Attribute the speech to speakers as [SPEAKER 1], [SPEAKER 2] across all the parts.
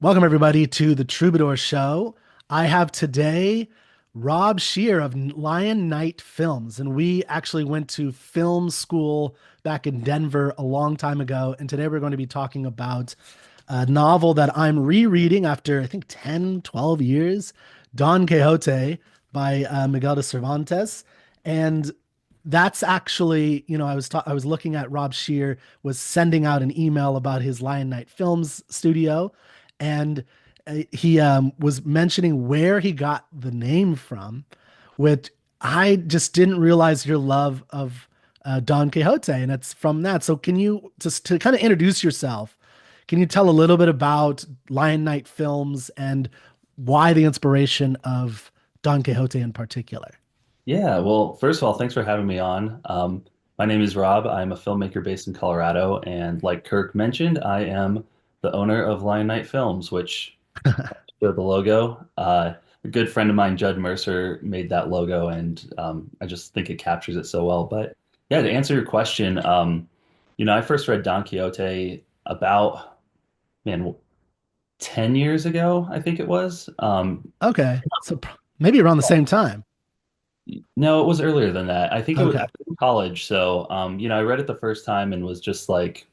[SPEAKER 1] Welcome, everybody, to the Troubadour Show. I have today Rob Shearer of Lion Night Films, and we actually went to film school back in Denver a long time ago. And today we're going to be talking about a novel that I'm rereading after, I think, 10, 12 years, Don Quixote by Miguel de Cervantes. And that's actually, I was looking at Rob Shear was sending out an email about his Lion Night Films studio, and he was mentioning where he got the name from, which I just didn't realize your love of Don Quixote, and it's from that. So, can you just to kind of introduce yourself? Can you tell a little bit about Lion Night Films and why the inspiration of Don Quixote in particular?
[SPEAKER 2] Yeah, well, first of all, thanks for having me on. My name is Rob. I'm a filmmaker based in Colorado, and like Kirk mentioned, I am the owner of Lion Night Films, which showed the logo. A good friend of mine, Judd Mercer, made that logo, and I just think it captures it so well. But yeah, to answer your question, I first read Don Quixote about, man, 10 years ago, I think it was.
[SPEAKER 1] Okay, so maybe around the same time.
[SPEAKER 2] No, it was earlier than that. I think it was
[SPEAKER 1] Okay.
[SPEAKER 2] after college. So, I read it the first time and was just like,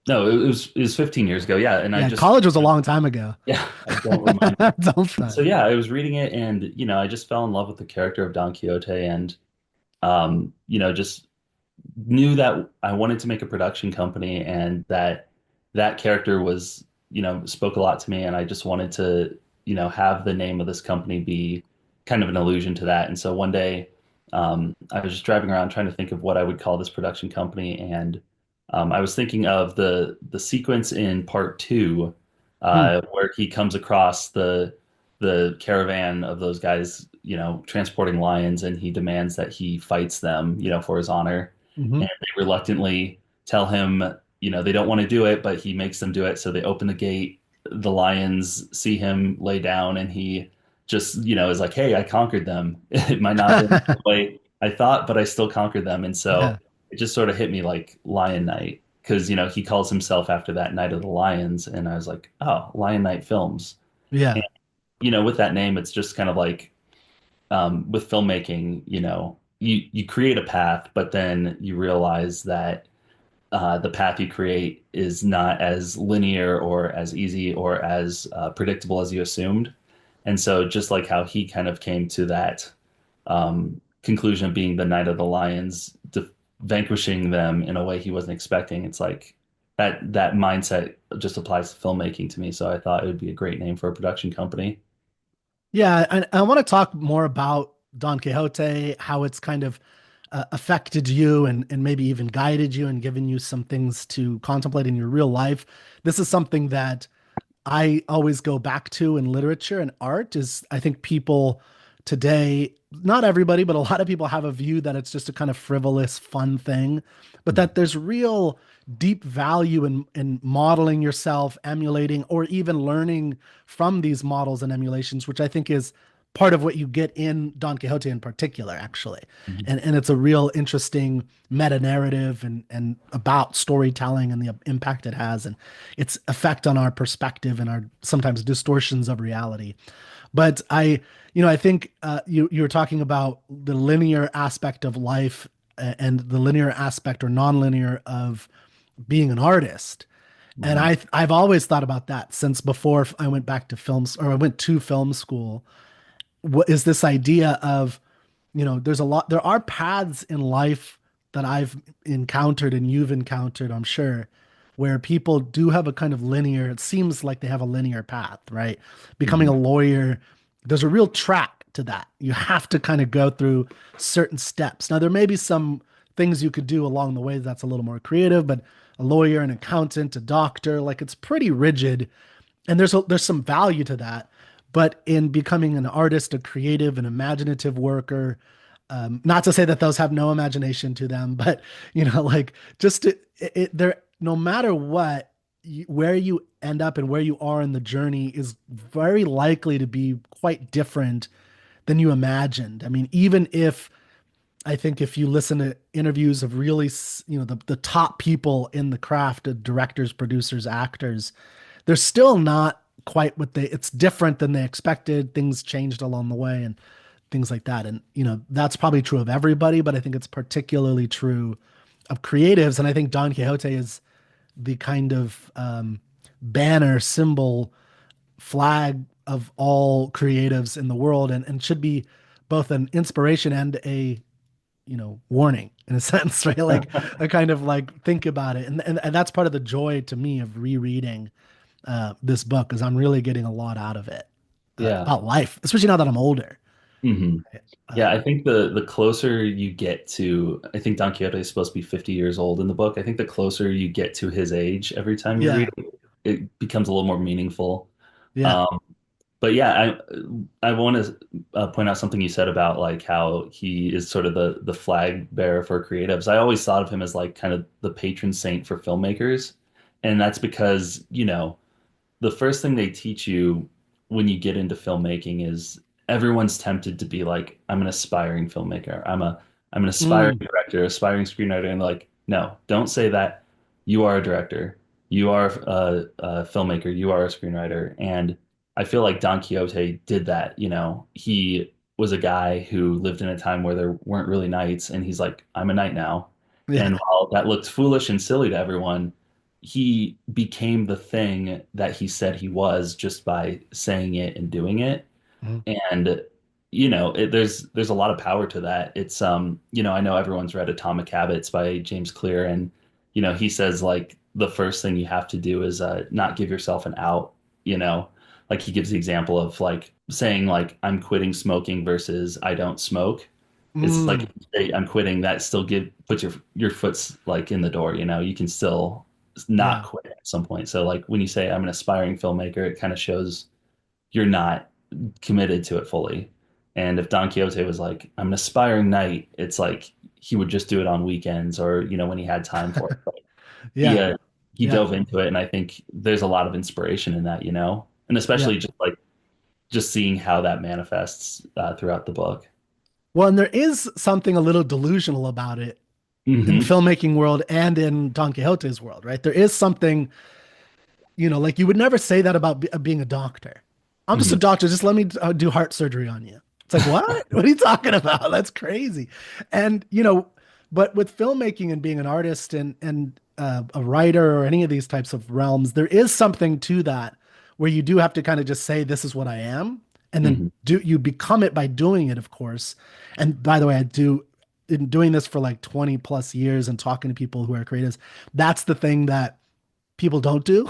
[SPEAKER 2] no, it was 15 years ago. Yeah, and I
[SPEAKER 1] Yeah,
[SPEAKER 2] just
[SPEAKER 1] college was a long time ago.
[SPEAKER 2] yeah, I don't remind me.
[SPEAKER 1] Don't
[SPEAKER 2] So
[SPEAKER 1] front.
[SPEAKER 2] yeah, I was reading it and I just fell in love with the character of Don Quixote and just knew that I wanted to make a production company and that character was, spoke a lot to me and I just wanted to, have the name of this company be kind of an allusion to that. And so one day, I was just driving around trying to think of what I would call this production company, and I was thinking of the sequence in part two,
[SPEAKER 1] Hmm.
[SPEAKER 2] where he comes across the caravan of those guys, transporting lions, and he demands that he fights them, for his honor.
[SPEAKER 1] Hmm.
[SPEAKER 2] And they reluctantly tell him, they don't want to do it, but he makes them do it. So they open the gate. The lions see him lay down, and he just, is like, "Hey, I conquered them. It might not have been the way I thought, but I still conquered them." And so
[SPEAKER 1] Yeah.
[SPEAKER 2] it just sort of hit me like Lion Night because, he calls himself after that Night of the Lions. And I was like, oh, Lion Night Films. And,
[SPEAKER 1] Yeah.
[SPEAKER 2] with that name, it's just kind of like with filmmaking, you create a path, but then you realize that the path you create is not as linear or as easy or as predictable as you assumed. And so, just like how he kind of came to that conclusion of being the Knight of the Lions, vanquishing them in a way he wasn't expecting, it's like that mindset just applies to filmmaking to me. So I thought it would be a great name for a production company.
[SPEAKER 1] Yeah. And I want to talk more about Don Quixote, how it's kind of affected you and maybe even guided you and given you some things to contemplate in your real life. This is something that I always go back to in literature and art is I think people today, not everybody, but a lot of people have a view that it's just a kind of frivolous, fun thing, but that there's real deep value in modeling yourself, emulating, or even learning from these models and emulations, which I think is part of what you get in Don Quixote in particular, actually.
[SPEAKER 2] Mhm.
[SPEAKER 1] And it's a real interesting meta narrative and about storytelling and the impact it has and its effect on our perspective and our sometimes distortions of reality. But I think you were talking about the linear aspect of life and the linear aspect or nonlinear of being an artist. And
[SPEAKER 2] Mhm.
[SPEAKER 1] I've always thought about that since before I went back to films or I went to film school. What is this idea of, there are paths in life that I've encountered and you've encountered, I'm sure, where people do have a kind of linear, it seems like they have a linear path, right? Becoming a
[SPEAKER 2] Mhm.
[SPEAKER 1] lawyer, there's a real track to that. You have to kind of go through certain steps. Now, there may be some things you could do along the way that's a little more creative, but a lawyer, an accountant, a doctor, like it's pretty rigid and there's some value to that. But in becoming an artist, a creative, an imaginative worker, not to say that those have no imagination to them, but like just there, no matter what, where you end up and where you are in the journey is very likely to be quite different than you imagined. I mean, even if I think if you listen to interviews of really, the top people in the craft, of directors, producers, actors, they're still not. quite what they, it's different than they expected. Things changed along the way and things like that. And, that's probably true of everybody, but I think it's particularly true of creatives. And I think Don Quixote is the kind of banner, symbol, flag of all creatives in the world, and should be both an inspiration and a warning in a sense, right? Like a kind of like think about it, and that's part of the joy to me of rereading this book, is I'm really getting a lot out of it
[SPEAKER 2] Yeah.
[SPEAKER 1] about life, especially now that I'm older.
[SPEAKER 2] Hmm. Yeah, I
[SPEAKER 1] Um,
[SPEAKER 2] think the closer you get to, I think Don Quixote is supposed to be 50 years old in the book. I think the closer you get to his age every time you
[SPEAKER 1] yeah,
[SPEAKER 2] read it, it becomes a little more meaningful.
[SPEAKER 1] yeah,
[SPEAKER 2] Um, but yeah, I want to point out something you said about like how he is sort of the flag bearer for creatives. I always thought of him as like kind of the patron saint for filmmakers, and that's because, the first thing they teach you when you get into filmmaking is everyone's tempted to be like, I'm an aspiring filmmaker. I'm an aspiring
[SPEAKER 1] mm,
[SPEAKER 2] director, aspiring screenwriter. And like, no, don't say that. You are a director. You are a filmmaker. You are a screenwriter. And I feel like Don Quixote did that. He was a guy who lived in a time where there weren't really knights, and he's like, I'm a knight now. And
[SPEAKER 1] yeah,
[SPEAKER 2] while that looked foolish and silly to everyone, he became the thing that he said he was just by saying it and doing it.
[SPEAKER 1] mm,
[SPEAKER 2] And there's a lot of power to that. It's I know everyone's read Atomic Habits by James Clear, and he says like the first thing you have to do is not give yourself an out. you know like he gives the example of like saying like I'm quitting smoking versus I don't smoke. It's like
[SPEAKER 1] mm,
[SPEAKER 2] if you say I'm quitting, that still put your foot's like in the door. You can still not
[SPEAKER 1] yeah,
[SPEAKER 2] quit at some point. So like when you say I'm an aspiring filmmaker, it kind of shows you're not committed to it fully. And if Don Quixote was like, I'm an aspiring knight, it's like he would just do it on weekends or, when he had time for it. But he
[SPEAKER 1] yeah,
[SPEAKER 2] uh, he
[SPEAKER 1] yeah.
[SPEAKER 2] dove into it, and I think there's a lot of inspiration in that. And
[SPEAKER 1] Yeah.
[SPEAKER 2] especially just seeing how that manifests throughout the book.
[SPEAKER 1] Well, and there is something a little delusional about it in the
[SPEAKER 2] Hmm.
[SPEAKER 1] filmmaking world and in Don Quixote's world, right? There is something, like you would never say that about being a doctor. I'm just a
[SPEAKER 2] Hmm.
[SPEAKER 1] doctor. Just let me do heart surgery on you. It's like, what? What are you talking about? That's crazy. And, but with filmmaking and being an artist and a writer or any of these types of realms, there is something to that where you do have to kind of just say, this is what I am. And then
[SPEAKER 2] Hmm.
[SPEAKER 1] you become it by doing it, of course. And by the way, in doing this for like 20 plus years and talking to people who are creatives, that's the thing that people don't do.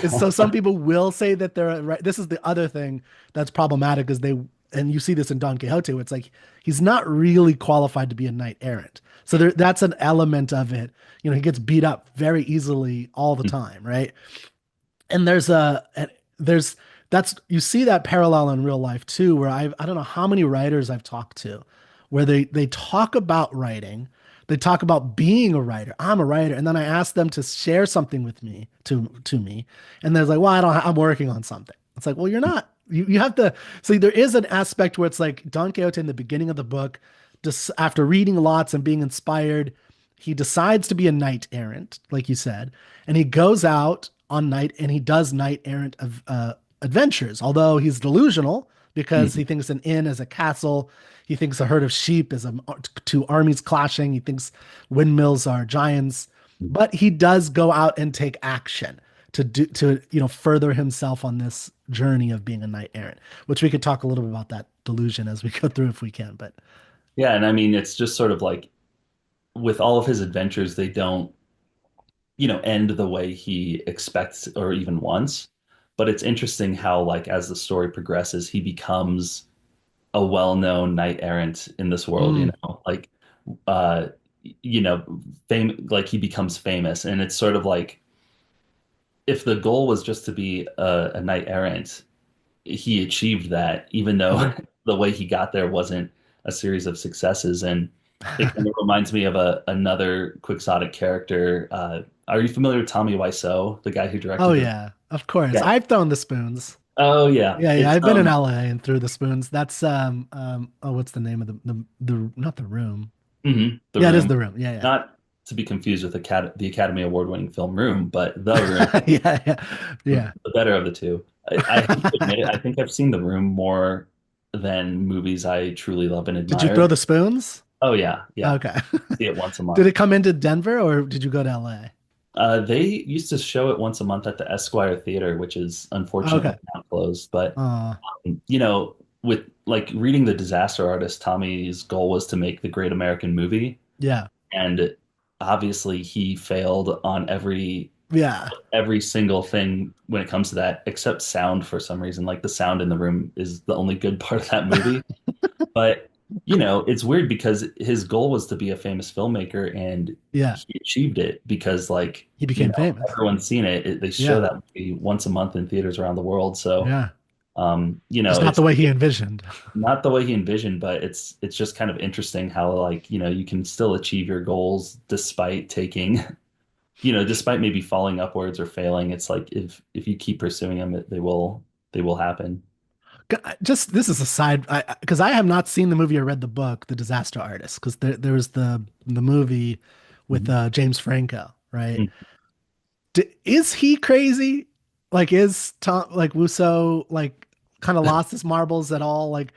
[SPEAKER 1] Is so some people will say that they're right. This is the other thing that's problematic is and you see this in Don Quixote, where it's like he's not really qualified to be a knight errant. So that's an element of it. He gets beat up very easily all the time, right? And there's that's you see that parallel in real life too, where I don't know how many writers I've talked to where they talk about writing, they talk about being a writer. I'm a writer, and then I ask them to share something with me to me, and they're like, "Well, I'm working on something." It's like, "Well, you're not. You have to." So there is an aspect where it's like Don Quixote in the beginning of the book, just after reading lots and being inspired, he decides to be a knight errant, like you said, and he goes out on night and he does knight errant of adventures. Although he's delusional because he
[SPEAKER 2] Hmm.
[SPEAKER 1] thinks an inn is a castle, he thinks a herd of sheep is two armies clashing, he thinks windmills are giants, but he does go out and take action to further himself on this journey of being a knight errant, which we could talk a little bit about that delusion as we go through if we can. But
[SPEAKER 2] Yeah, and I mean it's just sort of like with all of his adventures, they don't end the way he expects or even wants. But it's interesting how, like, as the story progresses, he becomes a well-known knight errant in this world,
[SPEAKER 1] mm,
[SPEAKER 2] like, uh, like he becomes famous. And it's sort of like if the goal was just to be a knight errant, he achieved that, even though
[SPEAKER 1] mhm.
[SPEAKER 2] the way he got there wasn't a series of successes. And it kind of reminds me of another Quixotic character. Are you familiar with Tommy Wiseau, the guy who
[SPEAKER 1] Oh
[SPEAKER 2] directed the?
[SPEAKER 1] yeah, of course.
[SPEAKER 2] Yeah.
[SPEAKER 1] I've thrown the spoons.
[SPEAKER 2] Oh yeah.
[SPEAKER 1] Yeah, yeah.
[SPEAKER 2] It's
[SPEAKER 1] I've been in LA and through the spoons. That's oh, what's the name of the not the room.
[SPEAKER 2] The
[SPEAKER 1] Yeah, it is
[SPEAKER 2] Room,
[SPEAKER 1] the room. Yeah,
[SPEAKER 2] not to be confused with the Academy Award-winning film Room, but The Room,
[SPEAKER 1] yeah. Yeah, yeah.
[SPEAKER 2] the,
[SPEAKER 1] Yeah.
[SPEAKER 2] the better of the two. I hate to admit it, I think I've seen The Room more than movies I truly love and
[SPEAKER 1] Did you throw
[SPEAKER 2] admire.
[SPEAKER 1] the spoons?
[SPEAKER 2] Oh yeah, yeah.
[SPEAKER 1] Okay.
[SPEAKER 2] See it once a
[SPEAKER 1] Did
[SPEAKER 2] month.
[SPEAKER 1] it come into Denver or did you go to LA?
[SPEAKER 2] They used to show it once a month at the Esquire Theater, which is unfortunately
[SPEAKER 1] Okay.
[SPEAKER 2] now closed. But
[SPEAKER 1] Uh,
[SPEAKER 2] with like reading The Disaster Artist, Tommy's goal was to make the great American movie,
[SPEAKER 1] yeah.
[SPEAKER 2] and obviously he failed on
[SPEAKER 1] Yeah.
[SPEAKER 2] every single thing when it comes to that, except sound for some reason. Like the sound in The Room is the only good part of that movie. But it's weird because his goal was to be a famous filmmaker and
[SPEAKER 1] Yeah.
[SPEAKER 2] he achieved it because like,
[SPEAKER 1] He became famous.
[SPEAKER 2] everyone's seen They show
[SPEAKER 1] Yeah.
[SPEAKER 2] that movie once a month in theaters around the world. So,
[SPEAKER 1] Yeah. Just not
[SPEAKER 2] it's
[SPEAKER 1] the way he envisioned.
[SPEAKER 2] not the way he envisioned, but it's just kind of interesting how like, you can still achieve your goals despite taking, despite maybe falling upwards or failing. It's like if you keep pursuing them, they will happen.
[SPEAKER 1] Just this is a side because I have not seen the movie or read the book, The Disaster Artist, because there was the movie with
[SPEAKER 2] Mhm.
[SPEAKER 1] James Franco, right? Is he crazy? Like, is Tom like Wusso like kind of lost his marbles at all? Like,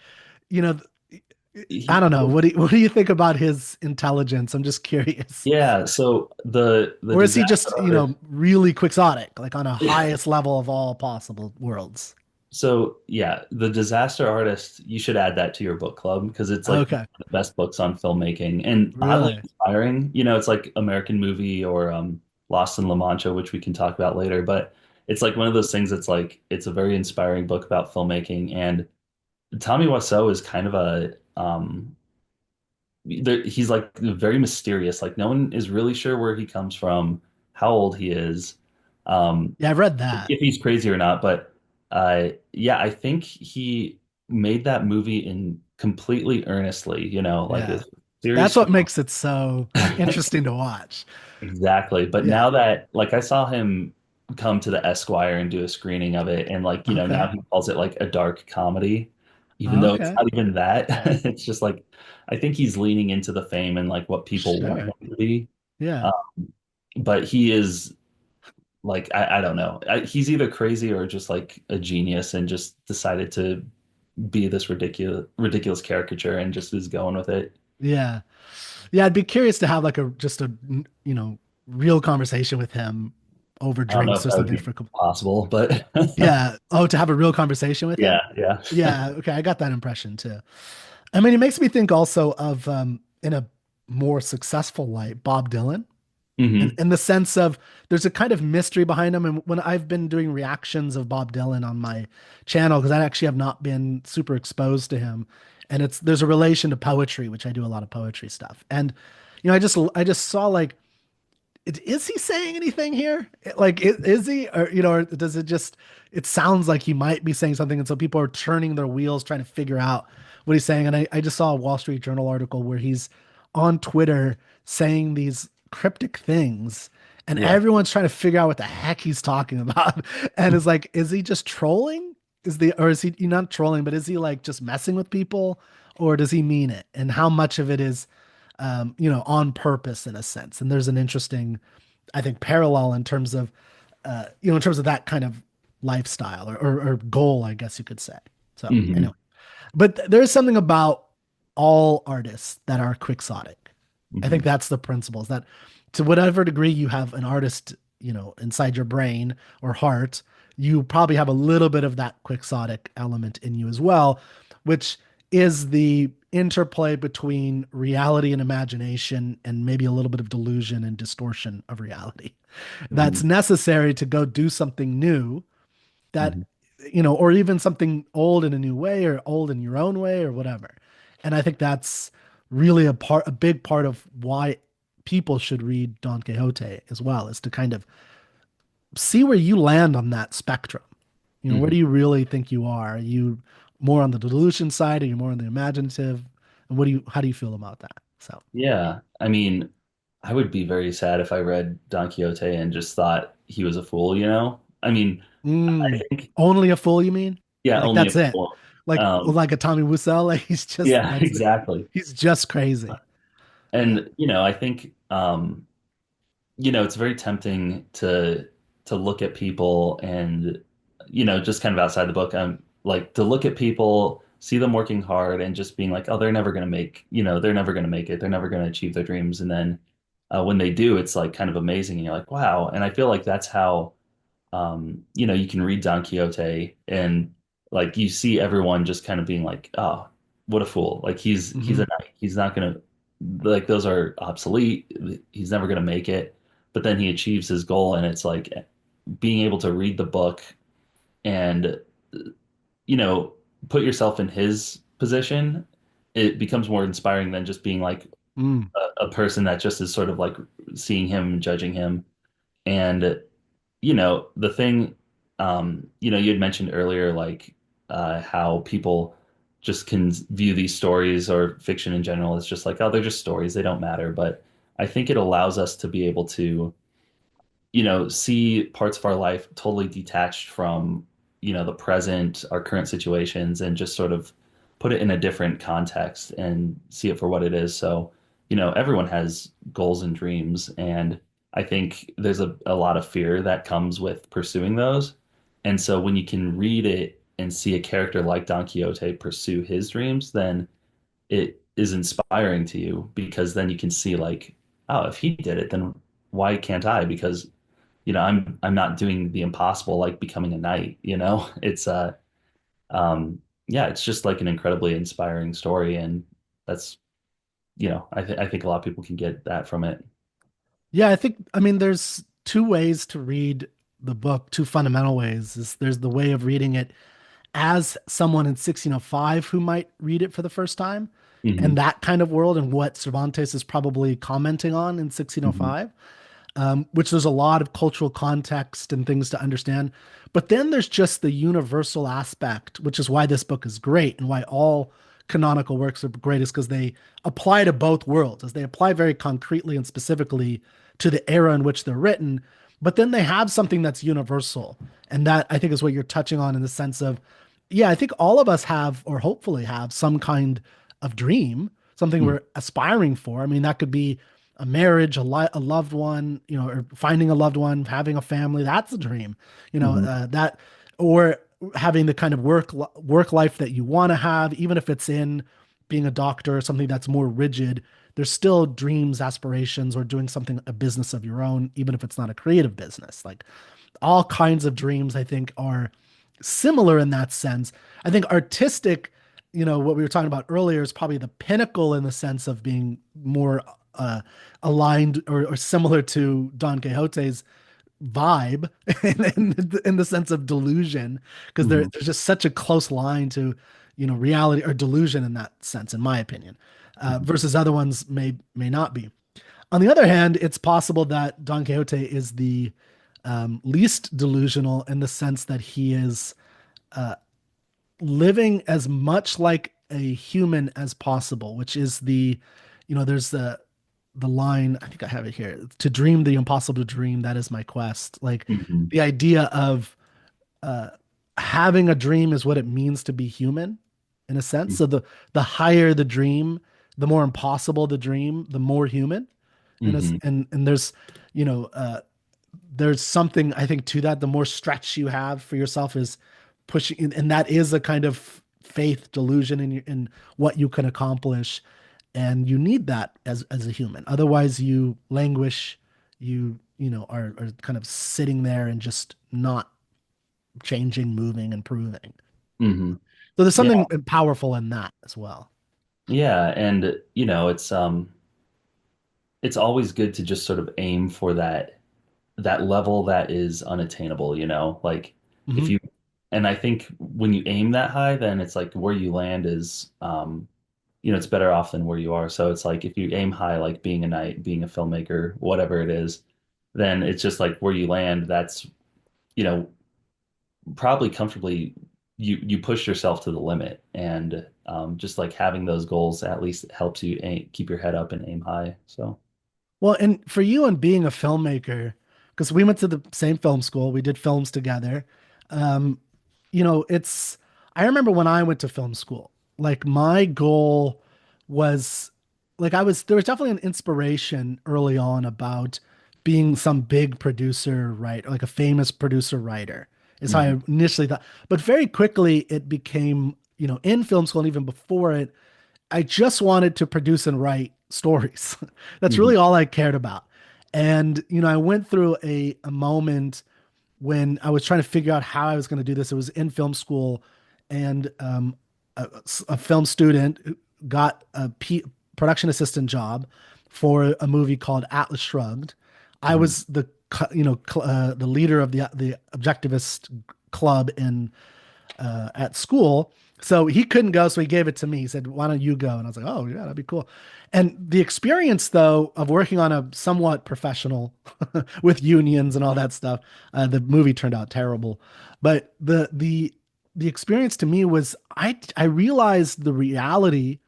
[SPEAKER 1] you know, I
[SPEAKER 2] He,
[SPEAKER 1] don't know. What do you think about his intelligence? I'm just curious.
[SPEAKER 2] yeah, so the
[SPEAKER 1] Or is he
[SPEAKER 2] disaster
[SPEAKER 1] just,
[SPEAKER 2] artist.
[SPEAKER 1] really quixotic, like on a highest level of all possible worlds?
[SPEAKER 2] So yeah, the disaster artist, you should add that to your book club because it's like one
[SPEAKER 1] Okay.
[SPEAKER 2] of the best books on filmmaking and oddly
[SPEAKER 1] Really?
[SPEAKER 2] inspiring. It's like American Movie or Lost in La Mancha, which we can talk about later. But it's like one of those things that's like it's a very inspiring book about filmmaking. And Tommy Wiseau is kind of he's like very mysterious. Like no one is really sure where he comes from, how old he is. Um,
[SPEAKER 1] Yeah, I've read that.
[SPEAKER 2] if he's crazy or not. But yeah, I think he made that movie in completely earnestly, like
[SPEAKER 1] Yeah.
[SPEAKER 2] with
[SPEAKER 1] That's
[SPEAKER 2] serious
[SPEAKER 1] what makes it so interesting to watch.
[SPEAKER 2] exactly. But
[SPEAKER 1] Yeah.
[SPEAKER 2] now that like I saw him come to the Esquire and do a screening of it, and like, now
[SPEAKER 1] Okay.
[SPEAKER 2] he calls it like a dark comedy, even though it's
[SPEAKER 1] Okay.
[SPEAKER 2] not even that. It's just like I think he's leaning into the fame and like what people want
[SPEAKER 1] Sure.
[SPEAKER 2] him to be.
[SPEAKER 1] Yeah.
[SPEAKER 2] Uh, but he is like I don't know. He's either crazy or just like a genius and just decided to be this ridiculous caricature and just is going with it.
[SPEAKER 1] Yeah. Yeah, I'd be curious to have like just a real conversation with him over
[SPEAKER 2] I don't know
[SPEAKER 1] drinks
[SPEAKER 2] if
[SPEAKER 1] or
[SPEAKER 2] that would
[SPEAKER 1] something
[SPEAKER 2] be
[SPEAKER 1] for
[SPEAKER 2] possible, but
[SPEAKER 1] yeah. Oh, to have a real conversation with
[SPEAKER 2] yeah,
[SPEAKER 1] him?
[SPEAKER 2] yeah.
[SPEAKER 1] Yeah, okay, I got that impression too. I mean, it makes me think also of in a more successful light, Bob Dylan.
[SPEAKER 2] Hmm.
[SPEAKER 1] In the sense of there's a kind of mystery behind him. And when I've been doing reactions of Bob Dylan on my channel, because I actually have not been super exposed to him, and there's a relation to poetry, which I do a lot of poetry stuff. And I just saw like, is he saying anything here? Like, is he, or does it just? It sounds like he might be saying something, and so people are turning their wheels trying to figure out what he's saying. And I just saw a Wall Street Journal article where he's on Twitter saying these cryptic things, and
[SPEAKER 2] Yeah.
[SPEAKER 1] everyone's trying to figure out what the heck he's talking about. And it's like, is he just trolling? Or is he not trolling, but is he like just messing with people, or does he mean it? And how much of it is on purpose in a sense. And there's an interesting, I think, parallel in terms of, in terms of that kind of lifestyle or goal, I guess you could say. So
[SPEAKER 2] Hmm.
[SPEAKER 1] anyway, but there is something about all artists that are quixotic. I think
[SPEAKER 2] Hmm.
[SPEAKER 1] that's the principle is that to whatever degree you have an artist, inside your brain or heart, you probably have a little bit of that quixotic element in you as well, which is the interplay between reality and imagination and maybe a little bit of delusion and distortion of reality that's
[SPEAKER 2] Hmm.
[SPEAKER 1] necessary to go do something new that
[SPEAKER 2] Hmm.
[SPEAKER 1] or even something old in a new way or old in your own way or whatever. And I think that's really a big part of why people should read Don Quixote as well, is to kind of see where you land on that spectrum. Where
[SPEAKER 2] Hmm.
[SPEAKER 1] do you really think you are? Are you more on the delusion side? Are you more on the imaginative? And how do you feel about that? So,
[SPEAKER 2] Yeah. I mean, I would be very sad if I read Don Quixote and just thought he was a fool. I mean, I think,
[SPEAKER 1] only a fool, you mean?
[SPEAKER 2] yeah,
[SPEAKER 1] Like
[SPEAKER 2] only a
[SPEAKER 1] that's it.
[SPEAKER 2] fool.
[SPEAKER 1] Like
[SPEAKER 2] Um,
[SPEAKER 1] like a Tommy Wiseau, like
[SPEAKER 2] yeah,
[SPEAKER 1] that's it.
[SPEAKER 2] exactly.
[SPEAKER 1] He's just crazy. Yeah.
[SPEAKER 2] And I think it's very tempting to look at people and just kind of outside the book, like to look at people, see them working hard and just being like, oh, they're never going to make, they're never going to make it. They're never going to achieve their dreams. And then when they do, it's like kind of amazing. And you're like, wow. And I feel like that's how, you can read Don Quixote and like you see everyone just kind of being like, oh, what a fool. Like he's
[SPEAKER 1] Hmm.
[SPEAKER 2] a knight. He's not going to, like, those are obsolete. He's never going to make it. But then he achieves his goal. And it's like being able to read the book and you know put yourself in his position, it becomes more inspiring than just being like
[SPEAKER 1] Mm.
[SPEAKER 2] a person that just is sort of like seeing him, judging him. And the thing, you had mentioned earlier, like how people just can view these stories or fiction in general as just like, oh, they're just stories, they don't matter. But I think it allows us to be able to see parts of our life totally detached from, the present, our current situations, and just sort of put it in a different context and see it for what it is. So, everyone has goals and dreams, and I think there's a lot of fear that comes with pursuing those. And so when you can read it and see a character like Don Quixote pursue his dreams, then it is inspiring to you because then you can see like, oh, if he did it, then why can't I? Because I'm not doing the impossible like becoming a knight. It's yeah, it's just like an incredibly inspiring story and that's I think a lot of people can get that from it.
[SPEAKER 1] Yeah, I mean, there's two ways to read the book, two fundamental ways. There's the way of reading it as someone in 1605 who might read it for the first time, and
[SPEAKER 2] Hmm.
[SPEAKER 1] that kind of world and what Cervantes is probably commenting on in
[SPEAKER 2] Hmm.
[SPEAKER 1] 1605, which there's a lot of cultural context and things to understand. But then there's just the universal aspect, which is why this book is great and why all canonical works are great, is because they apply to both worlds, as they apply very concretely and specifically to the era in which they're written. But then they have something that's universal. And that I think is what you're touching on in the sense of, yeah, I think all of us have, or hopefully have, some kind of dream, something we're aspiring for. I mean, that could be a marriage, a loved one, or finding a loved one, having a family. That's a dream,
[SPEAKER 2] Hmm.
[SPEAKER 1] that, or having the kind of work life that you want to have, even if it's in being a doctor or something that's more rigid. There's still dreams, aspirations, or doing something, a business of your own, even if it's not a creative business. Like all kinds of dreams, I think, are similar in that sense. I think artistic, what we were talking about earlier, is probably the pinnacle in the sense of being more uh, aligned or similar to Don Quixote's vibe in the sense of delusion, because
[SPEAKER 2] Hmm.
[SPEAKER 1] there's just such a close line to, reality or delusion in that sense, in my opinion, versus other ones may not be. On the other hand, it's possible that Don Quixote is the least delusional in the sense that he is living as much like a human as possible, which is there's the line, I think I have it here, to dream the impossible to dream, that is my quest. Like
[SPEAKER 2] Hmm.
[SPEAKER 1] the idea of uh, having a dream is what it means to be human in a sense. So the higher the dream, the more impossible the dream, the more human.
[SPEAKER 2] Hmm.
[SPEAKER 1] And you know, uh, there's something I think to that. The more stretch you have for yourself is pushing, and that is a kind of faith delusion in what you can accomplish, and you need that as a human. Otherwise, you languish. Are kind of sitting there and just not changing, moving, improving.
[SPEAKER 2] Hmm.
[SPEAKER 1] So there's
[SPEAKER 2] Yeah.
[SPEAKER 1] something powerful in that as well.
[SPEAKER 2] Yeah. And it's always good to just sort of aim for that level that is unattainable. Like if
[SPEAKER 1] Hmm.
[SPEAKER 2] you and I think when you aim that high, then it's like where you land is it's better off than where you are. So it's like if you aim high, like being a knight, being a filmmaker, whatever it is, then it's just like where you land, that's, you know, probably comfortably you push yourself to the limit. And just like having those goals at least helps you keep your head up and aim high. So
[SPEAKER 1] Well, and for you and being a filmmaker, because we went to the same film school, we did films together. Um, it's, I remember when I went to film school, like my goal was, like, there was definitely an inspiration early on about being some big producer, right? Like a famous producer writer is how
[SPEAKER 2] Mhm.
[SPEAKER 1] I initially thought. But very quickly it became, in film school and even before it, I just wanted to produce and write stories. That's
[SPEAKER 2] Mhm.
[SPEAKER 1] really all I cared about. And, I went through a moment when I was trying to figure out how I was going to do this. It was in film school, and a film student got a production assistant job for a movie called Atlas Shrugged. I
[SPEAKER 2] Mhm.
[SPEAKER 1] was the leader of the objectivist club in at school. So he couldn't go, so he gave it to me. He said, "Why don't you go?" And I was like, "Oh, yeah, that'd be cool." And the experience, though, of working on a somewhat professional with unions and all that stuff, the movie turned out terrible. But the experience to me was I realized the reality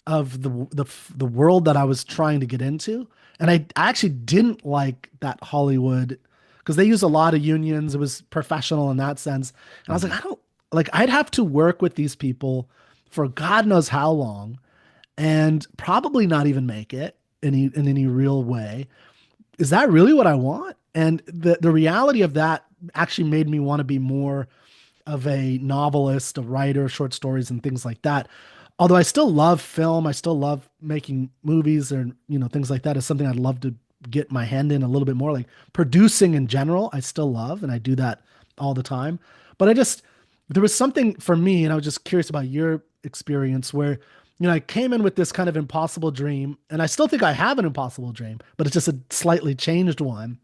[SPEAKER 1] of the world that I was trying to get into. And I actually didn't like that Hollywood because they use a lot of unions. It was professional in that sense. And I was like,
[SPEAKER 2] Mhm.
[SPEAKER 1] I don't like I'd have to work with these people for God knows how long and probably not even make it in any real way. Is that really what I want? And the reality of that actually made me want to be more of a novelist, a writer, short stories, and things like that. Although I still love film, I still love making movies or things like that is something I'd love to get my hand in a little bit more. Like producing in general, I still love, and I do that all the time. But there was something for me, and I was just curious about your experience where I came in with this kind of impossible dream, and I still think I have an impossible dream, but it's just a slightly changed one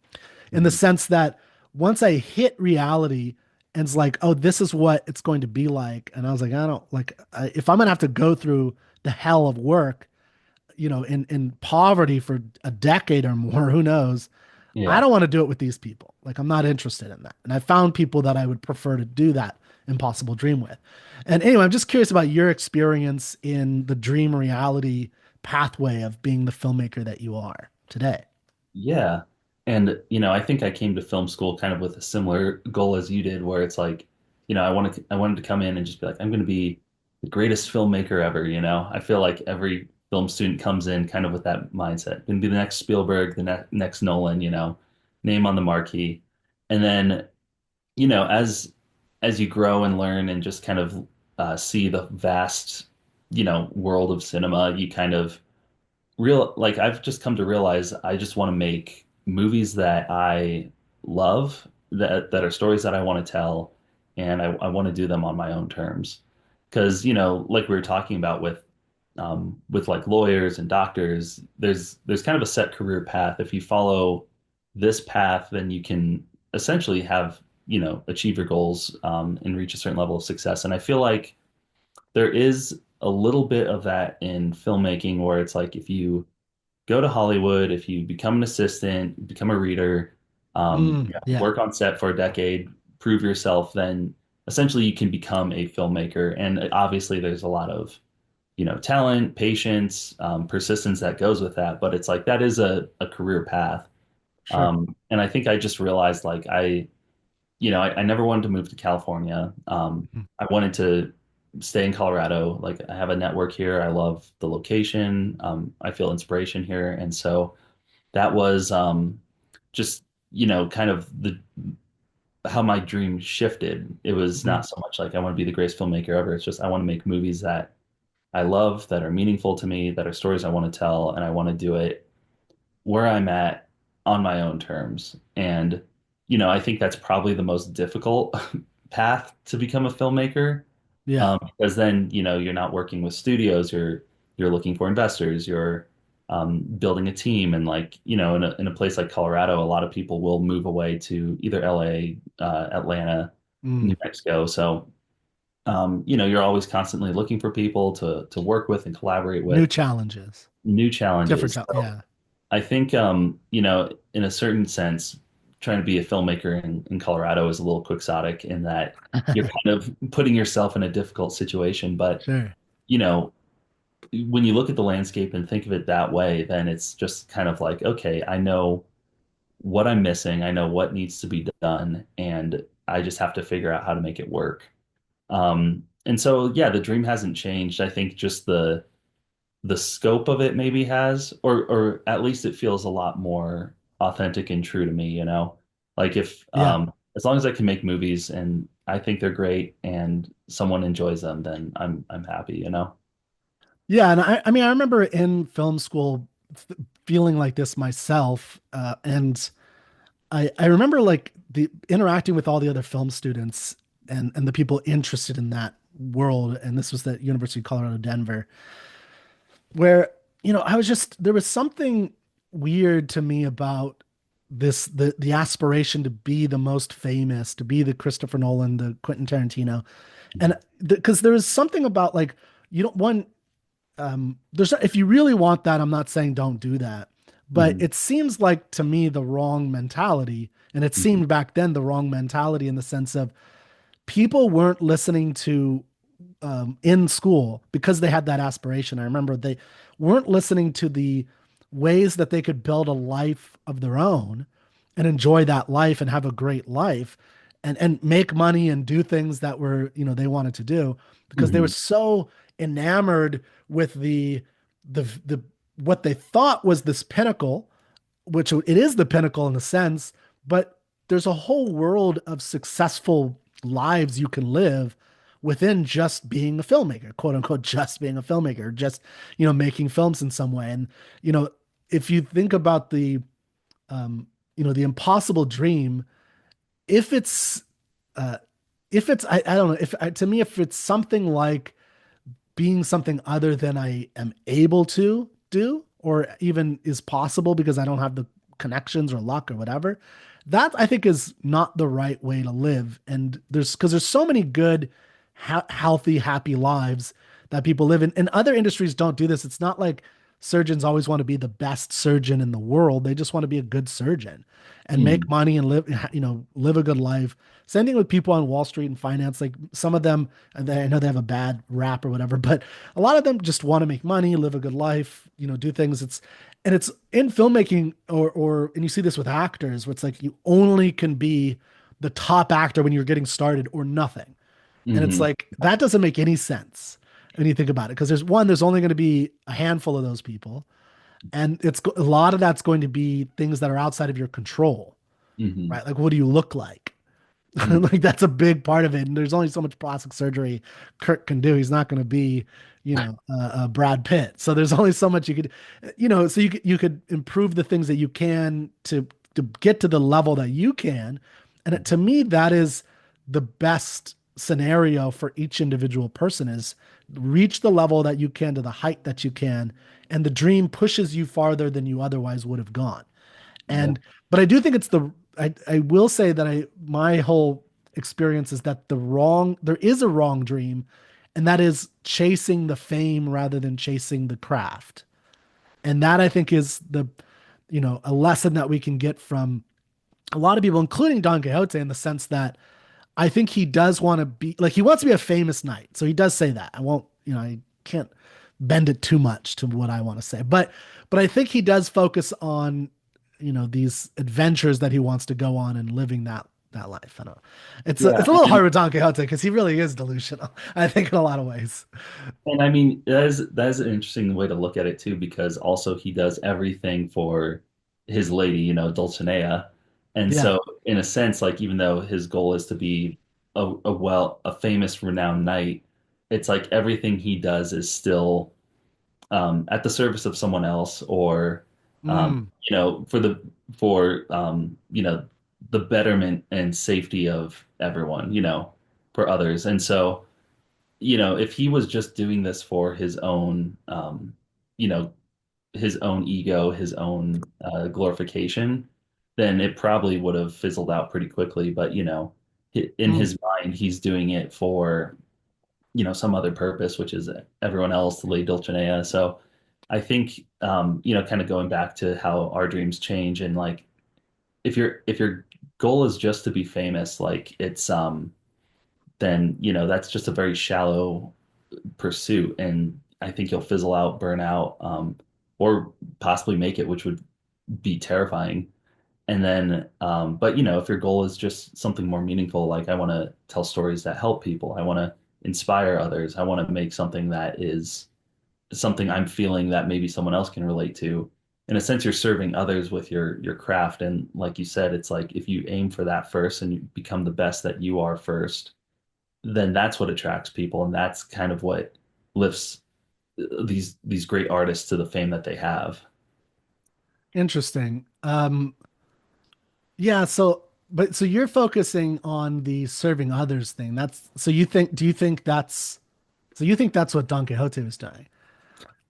[SPEAKER 1] in the
[SPEAKER 2] Mhm.
[SPEAKER 1] sense that once I hit reality and it's like, oh, this is what it's going to be like. And I was like, I don't like, if I'm going to have to go through the hell of work, in poverty for a decade or more, who knows? I
[SPEAKER 2] Yeah.
[SPEAKER 1] don't want to do it with these people. Like, I'm not interested in that. And I found people that I would prefer to do that impossible dream with. And anyway, I'm just curious about your experience in the dream reality pathway of being the filmmaker that you are today.
[SPEAKER 2] Yeah. And, I think I came to film school kind of with a similar goal as you did, where it's like, I wanted to come in and just be like, I'm going to be the greatest filmmaker ever. I feel like every film student comes in kind of with that mindset. Going to be the next Spielberg, the next Nolan, name on the marquee. And then, as you grow and learn and just kind of see the vast, world of cinema, you kind of like I've just come to realize I just want to make movies that I love, that are stories that I want to tell, and I want to do them on my own terms. Because, like we were talking about with like lawyers and doctors, there's kind of a set career path. If you follow this path, then you can essentially have, achieve your goals and reach a certain level of success. And I feel like there is a little bit of that in filmmaking where it's like if you go to Hollywood, if you become an assistant, become a reader,
[SPEAKER 1] Yeah,
[SPEAKER 2] work on set for a decade, prove yourself, then essentially you can become a filmmaker. And obviously, there's a lot of, talent, patience, persistence that goes with that. But it's like that is a career path.
[SPEAKER 1] sure.
[SPEAKER 2] And I think I just realized like I never wanted to move to California.
[SPEAKER 1] Mhm.
[SPEAKER 2] I wanted to stay in Colorado. Like I have a network here. I love the location. I feel inspiration here. And so that was just, kind of the how my dream shifted. It was
[SPEAKER 1] Mhm.
[SPEAKER 2] not so much like I want to be the greatest filmmaker ever. It's just I want to make movies that I love, that are meaningful to me, that are stories I want to tell, and I want to do it where I'm at on my own terms. And, I think that's probably the most difficult path to become a filmmaker.
[SPEAKER 1] Yeah.
[SPEAKER 2] Because then, you're not working with studios, you're looking for investors, you're building a team. And like, in a place like Colorado, a lot of people will move away to either LA, Atlanta, New
[SPEAKER 1] Mm.
[SPEAKER 2] Mexico. So, you're always constantly looking for people to work with and collaborate
[SPEAKER 1] New
[SPEAKER 2] with,
[SPEAKER 1] challenges,
[SPEAKER 2] new
[SPEAKER 1] different
[SPEAKER 2] challenges.
[SPEAKER 1] challenge.
[SPEAKER 2] So
[SPEAKER 1] Yeah.
[SPEAKER 2] I think, in a certain sense, trying to be a filmmaker in Colorado is a little quixotic in that you're kind of putting yourself in a difficult situation. But,
[SPEAKER 1] Sure.
[SPEAKER 2] you know, when you look at the landscape and think of it that way, then it's just kind of like, okay, I know what I'm missing. I know what needs to be done, and I just have to figure out how to make it work. And so, yeah, the dream hasn't changed. I think just the scope of it maybe has, or at least it feels a lot more authentic and true to me. Like if
[SPEAKER 1] Yeah.
[SPEAKER 2] as long as I can make movies and I think they're great and someone enjoys them, then I'm happy, you know?
[SPEAKER 1] Yeah, and I mean, I remember in film school feeling like this myself, and I remember like the interacting with all the other film students and the people interested in that world, and this was the University of Colorado Denver, where I was just there was something weird to me about the aspiration to be the most famous, to be the Christopher Nolan, the Quentin Tarantino, and because there was something about like you don't one there's if you really want that, I'm not saying don't do that, but
[SPEAKER 2] Mhm.
[SPEAKER 1] it seems like to me the wrong mentality, and it
[SPEAKER 2] Mhm.
[SPEAKER 1] seemed back then the wrong mentality in the sense of people weren't listening to in school because they had that aspiration. I remember they weren't listening to the ways that they could build a life of their own and enjoy that life and have a great life and make money and do things that were, they wanted to do because they were
[SPEAKER 2] Mhm.
[SPEAKER 1] so enamored with the what they thought was this pinnacle, which it is the pinnacle in a sense, but there's a whole world of successful lives you can live within just being a filmmaker, quote unquote, just being a filmmaker, just, making films in some way. And, you know, if you think about um, the impossible dream, if it's, uh, I don't know, to me, if it's something like being something other than I am able to do, or even is possible because I don't have the connections or luck or whatever. That I think is not the right way to live. And because there's so many good, healthy, happy lives that people live in. And other industries don't do this. It's not like surgeons always want to be the best surgeon in the world. They just want to be a good surgeon and make
[SPEAKER 2] Mhm.
[SPEAKER 1] money and live a good life. Same thing with people on Wall Street and finance. Like some of them, and I know they have a bad rap or whatever, but a lot of them just want to make money, live a good life, do things. It's in filmmaking and you see this with actors where it's like you only can be the top actor when you're getting started or nothing. And it's
[SPEAKER 2] Mhm.
[SPEAKER 1] like that doesn't make any sense when you think about it because there's only going to be a handful of those people, and a lot of that's going to be things that are outside of your control,
[SPEAKER 2] Mhm.
[SPEAKER 1] right? Like what do you look like?
[SPEAKER 2] Mhm.
[SPEAKER 1] Like that's a big part of it. And there's only so much plastic surgery Kirk can do. He's not going to be, Brad Pitt. So there's only so much you could, so you could improve the things that you can to get to the level that you can. And to me, that is the best scenario for each individual person is reach the level that you can to the height that you can. And the dream pushes you farther than you otherwise would have gone.
[SPEAKER 2] Yeah.
[SPEAKER 1] And but I do think it's I will say that my whole experience is that there is a wrong dream, and that is chasing the fame rather than chasing the craft. And that I think is a lesson that we can get from a lot of people, including Don Quixote, in the sense that I think he does want to be like he wants to be a famous knight. So he does say that. I won't, I can't bend it too much to what I want to say. But I think he does focus on, these adventures that he wants to go on and living that life. I don't know. It's
[SPEAKER 2] Yeah.
[SPEAKER 1] a little hard with Don Quixote because he really is delusional, I think, in a lot of ways.
[SPEAKER 2] And I mean, that is an interesting way to look at it too, because also he does everything for his lady, Dulcinea. And
[SPEAKER 1] Yeah.
[SPEAKER 2] so in a sense, like even though his goal is to be a famous, renowned knight, it's like everything he does is still at the service of someone else or
[SPEAKER 1] Mm,
[SPEAKER 2] for the betterment and safety of everyone, for others. And so if he was just doing this for his own, you know, his own ego, his own glorification, then it probably would have fizzled out pretty quickly. But, in
[SPEAKER 1] mm,
[SPEAKER 2] his mind, he's doing it for, some other purpose, which is everyone else, the Lady Dulcinea. So I think, kind of going back to how our dreams change and like, if your goal is just to be famous, like then, that's just a very shallow pursuit, and I think you'll fizzle out, burn out, or possibly make it, which would be terrifying. And then, but if your goal is just something more meaningful, like I want to tell stories that help people, I want to inspire others, I want to make something that is something I'm feeling that maybe someone else can relate to, in a sense, you're serving others with your craft. And like you said, it's like if you aim for that first and you become the best that you are first, then that's what attracts people, and that's kind of what lifts these great artists to the fame that they have.
[SPEAKER 1] Interesting. Yeah, so you're focusing on the serving others thing. That's so you think do you think that's so you think that's what Don Quixote was doing?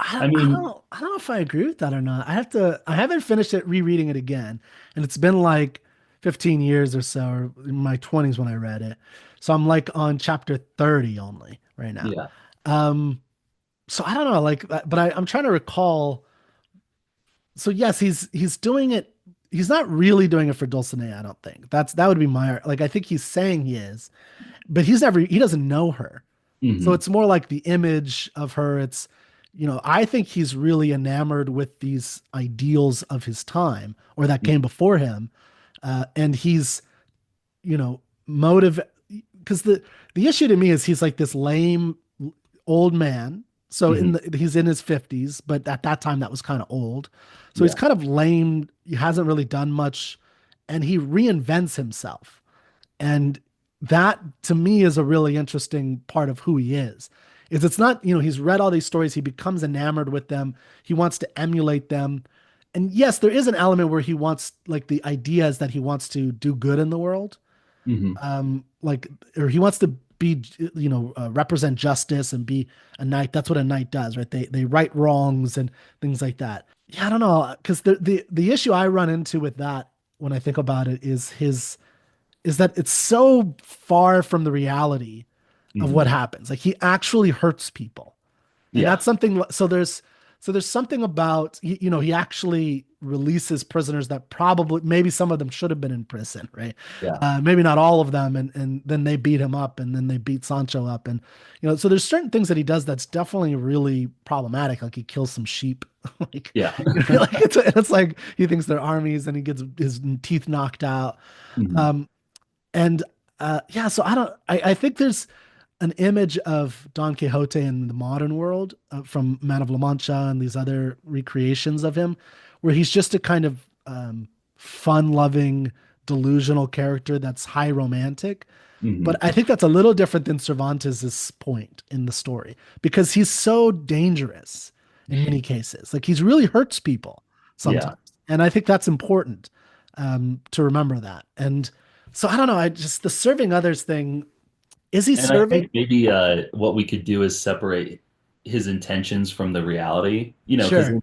[SPEAKER 2] I mean,
[SPEAKER 1] I don't know if I agree with that or not. I haven't finished it rereading it again, and it's been like 15 years or so, or in my 20s when I read it. So I'm like on chapter 30 only right now.
[SPEAKER 2] yeah.
[SPEAKER 1] Um, so I don't know, like, but I'm trying to recall. So yes, he's doing it. He's not really doing it for Dulcinea, I don't think. That would be my like. I think he's saying he is, but he doesn't know her. So
[SPEAKER 2] Hmm.
[SPEAKER 1] it's more like the image of her. It's, I think he's really enamored with these ideals of his time or that came before him. And he's, motive because the issue to me is he's like this lame old man. So
[SPEAKER 2] Hmm.
[SPEAKER 1] he's in his 50s, but at that time that was kind of old. So he's
[SPEAKER 2] Yeah.
[SPEAKER 1] kind of lame. He hasn't really done much and he reinvents himself. And that to me is a really interesting part of who he is. Is it's not, he's read all these stories, he becomes enamored with them, he wants to emulate them. And yes, there is an element where he wants like the idea is that he wants to do good in the world.
[SPEAKER 2] Hmm.
[SPEAKER 1] Like or he wants to be represent justice and be a knight. That's what a knight does, right? They right wrongs and things like that. Yeah, I don't know, because the issue I run into with that when I think about it is that it's so far from the reality of what
[SPEAKER 2] Hmm.
[SPEAKER 1] happens. Like he actually hurts people. And
[SPEAKER 2] Yeah.
[SPEAKER 1] that's something so there's something about he actually releases prisoners that probably maybe some of them should have been in prison, right?
[SPEAKER 2] Yeah.
[SPEAKER 1] Maybe not all of them, and then they beat him up, and then they beat Sancho up, and so there's certain things that he does that's definitely really problematic. Like he kills some sheep, like
[SPEAKER 2] Yeah.
[SPEAKER 1] like it's like he thinks they're armies, and he gets his teeth knocked out.
[SPEAKER 2] Hmm.
[SPEAKER 1] Um, and yeah, so I think there's an image of Don Quixote in the modern world from Man of La Mancha and these other recreations of him, where he's just a kind of fun-loving, delusional character that's high romantic. But
[SPEAKER 2] Hmm.
[SPEAKER 1] I think that's a little different than Cervantes's point in the story because he's so dangerous in many cases. Like he's really hurts people
[SPEAKER 2] Yeah.
[SPEAKER 1] sometimes, and I think that's important to remember that. And so I don't know. I just the serving others thing. Is he
[SPEAKER 2] And I
[SPEAKER 1] serving?
[SPEAKER 2] think maybe what we could do is separate his intentions from the reality, because
[SPEAKER 1] Sure,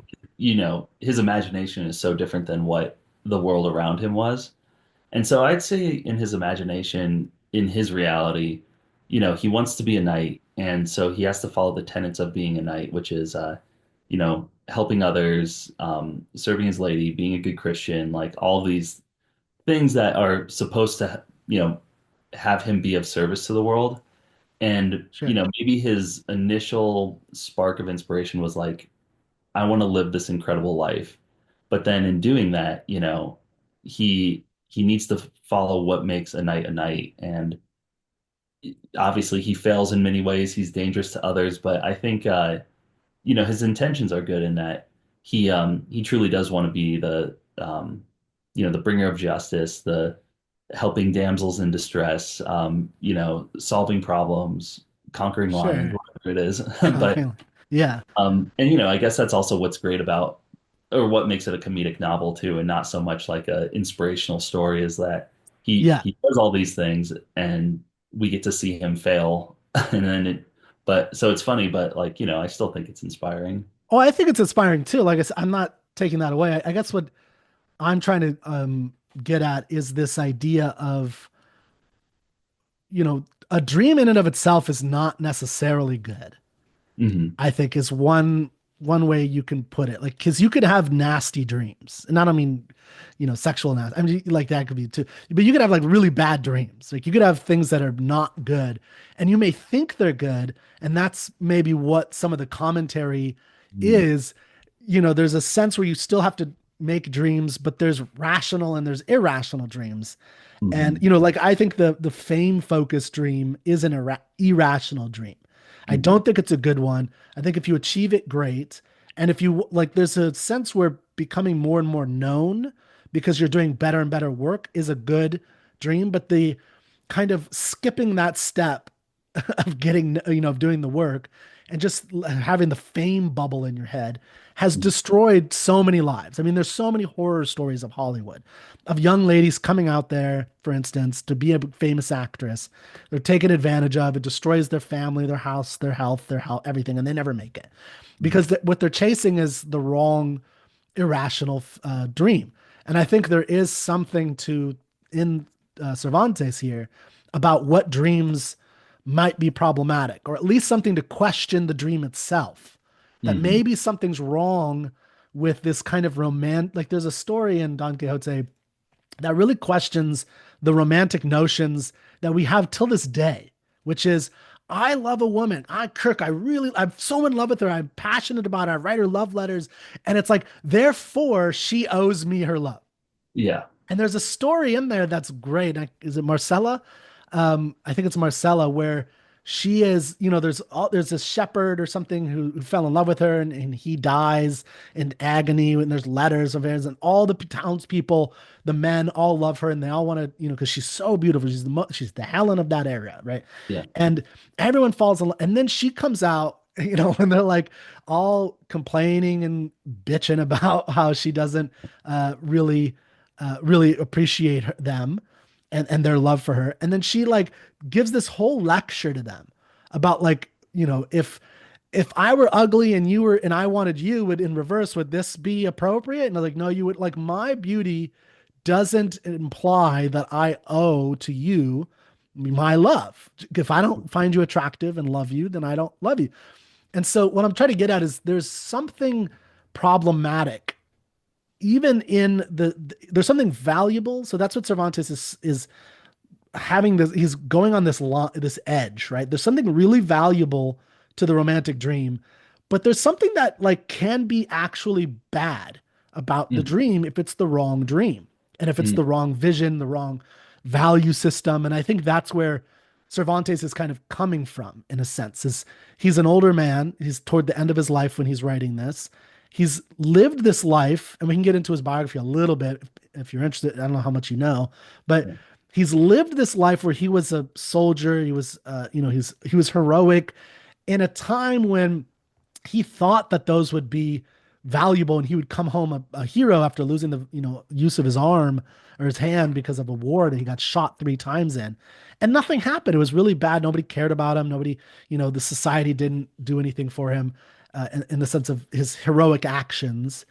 [SPEAKER 2] his imagination is so different than what the world around him was. And so I'd say in his imagination, in his reality, he wants to be a knight, and so he has to follow the tenets of being a knight, which is helping others, serving his lady, being a good Christian, like all these things that are supposed to, have him be of service to the world. And,
[SPEAKER 1] sure,
[SPEAKER 2] maybe his initial spark of inspiration was like, I want to live this incredible life. But then in doing that, he needs to follow what makes a knight a knight. And obviously he fails in many ways. He's dangerous to others, but I think his intentions are good in that he truly does want to be the bringer of justice, the helping damsels in distress, solving problems, conquering lions,
[SPEAKER 1] sure.
[SPEAKER 2] whatever it is. But
[SPEAKER 1] Conking. Yeah,
[SPEAKER 2] and I guess that's also what's great about, or what makes it a comedic novel too, and not so much like a inspirational story, is that he
[SPEAKER 1] yeah.
[SPEAKER 2] he does all these things, and we get to see him fail, and then but so it's funny, but like I still think it's inspiring.
[SPEAKER 1] Oh, I think it's inspiring too. Like I said, I'm not taking that away. I guess what I'm trying to get at is this idea of, a dream in and of itself is not necessarily good.
[SPEAKER 2] Hmm.
[SPEAKER 1] I think is one way you can put it. Like, because you could have nasty dreams, and I don't mean, sexual nasty. I mean, like that could be too. But you could have like really bad dreams. Like you could have things that are not good, and you may think they're good, and that's maybe what some of the commentary is. There's a sense where you still have to make dreams, but there's rational and there's irrational dreams. And
[SPEAKER 2] Hmm.
[SPEAKER 1] like I think the fame focused dream is an irrational dream. I
[SPEAKER 2] Hmm.
[SPEAKER 1] don't think it's a good one. I think if you achieve it, great. And if you like, there's a sense where becoming more and more known because you're doing better and better work is a good dream. But the kind of skipping that step of getting, of doing the work and just having the fame bubble in your head has destroyed so many lives. I mean, there's so many horror stories of Hollywood, of young ladies coming out there, for instance, to be a famous actress. They're taken advantage of. It destroys their family, their house, their health, everything, and they never make it because what they're chasing is the wrong, irrational dream. And I think there is something to in Cervantes here about what dreams might be problematic, or at least something to question the dream itself. That
[SPEAKER 2] Hmm.
[SPEAKER 1] maybe something's wrong with this kind of romantic. Like there's a story in Don Quixote that really questions the romantic notions that we have till this day, which is I love a woman. I'm so in love with her. I'm passionate about her. I write her love letters. And it's like, therefore, she owes me her love.
[SPEAKER 2] Yeah.
[SPEAKER 1] And there's a story in there that's great. Is it Marcella? I think it's Marcella, where she is, there's this shepherd or something who fell in love with her, and he dies in agony. And there's letters of his, and all the townspeople, the men, all love her, and they all want to, because she's so beautiful. She's the Helen of that era, right?
[SPEAKER 2] Yeah.
[SPEAKER 1] And everyone falls in love, and then she comes out. And they're like all complaining and bitching about how she doesn't really appreciate them and their love for her. And then she like gives this whole lecture to them about like, if I were ugly and you were and I wanted you, would in reverse, would this be appropriate? And they're like, no, you would like my beauty doesn't imply that I owe to you my love. If I don't find you attractive and love you, then I don't love you. And so what I'm trying to get at is there's something problematic even in there's something valuable. So that's what Cervantes is having this. He's going on this edge, right? There's something really valuable to the romantic dream, but there's something that like can be actually bad about the
[SPEAKER 2] Hmm.
[SPEAKER 1] dream if it's the wrong dream and if it's the wrong vision, the wrong value system. And I think that's where Cervantes is kind of coming from in a sense. Is he's an older man. He's toward the end of his life when he's writing this. He's lived this life, and we can get into his biography a little bit if you're interested. I don't know how much you know, but
[SPEAKER 2] Yeah.
[SPEAKER 1] he's lived this life where he was a soldier. He was, he was heroic in a time when he thought that those would be valuable, and he would come home a hero after losing the use of his arm or his hand because of a war that he got shot 3 times in, and nothing happened. It was really bad. Nobody cared about him. Nobody, the society didn't do anything for him in the sense of his heroic actions.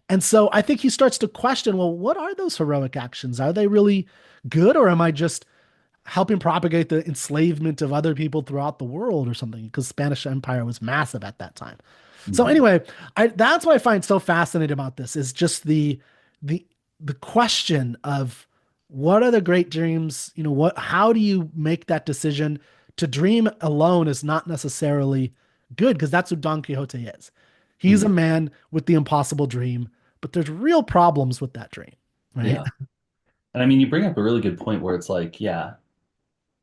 [SPEAKER 1] And so I think he starts to question, well, what are those heroic actions? Are they really good, or am I just helping propagate the enslavement of other people throughout the world or something? Because Spanish Empire was massive at that time. So
[SPEAKER 2] Hmm.
[SPEAKER 1] anyway, that's what I find so fascinating about this is just the the question of what are the great dreams? How do you make that decision? To dream alone is not necessarily good because that's what Don Quixote is. He's a
[SPEAKER 2] Hmm.
[SPEAKER 1] man with the impossible dream, but there's real problems with that dream, right?
[SPEAKER 2] Yeah. And I mean, you bring up a really good point where it's like, yeah,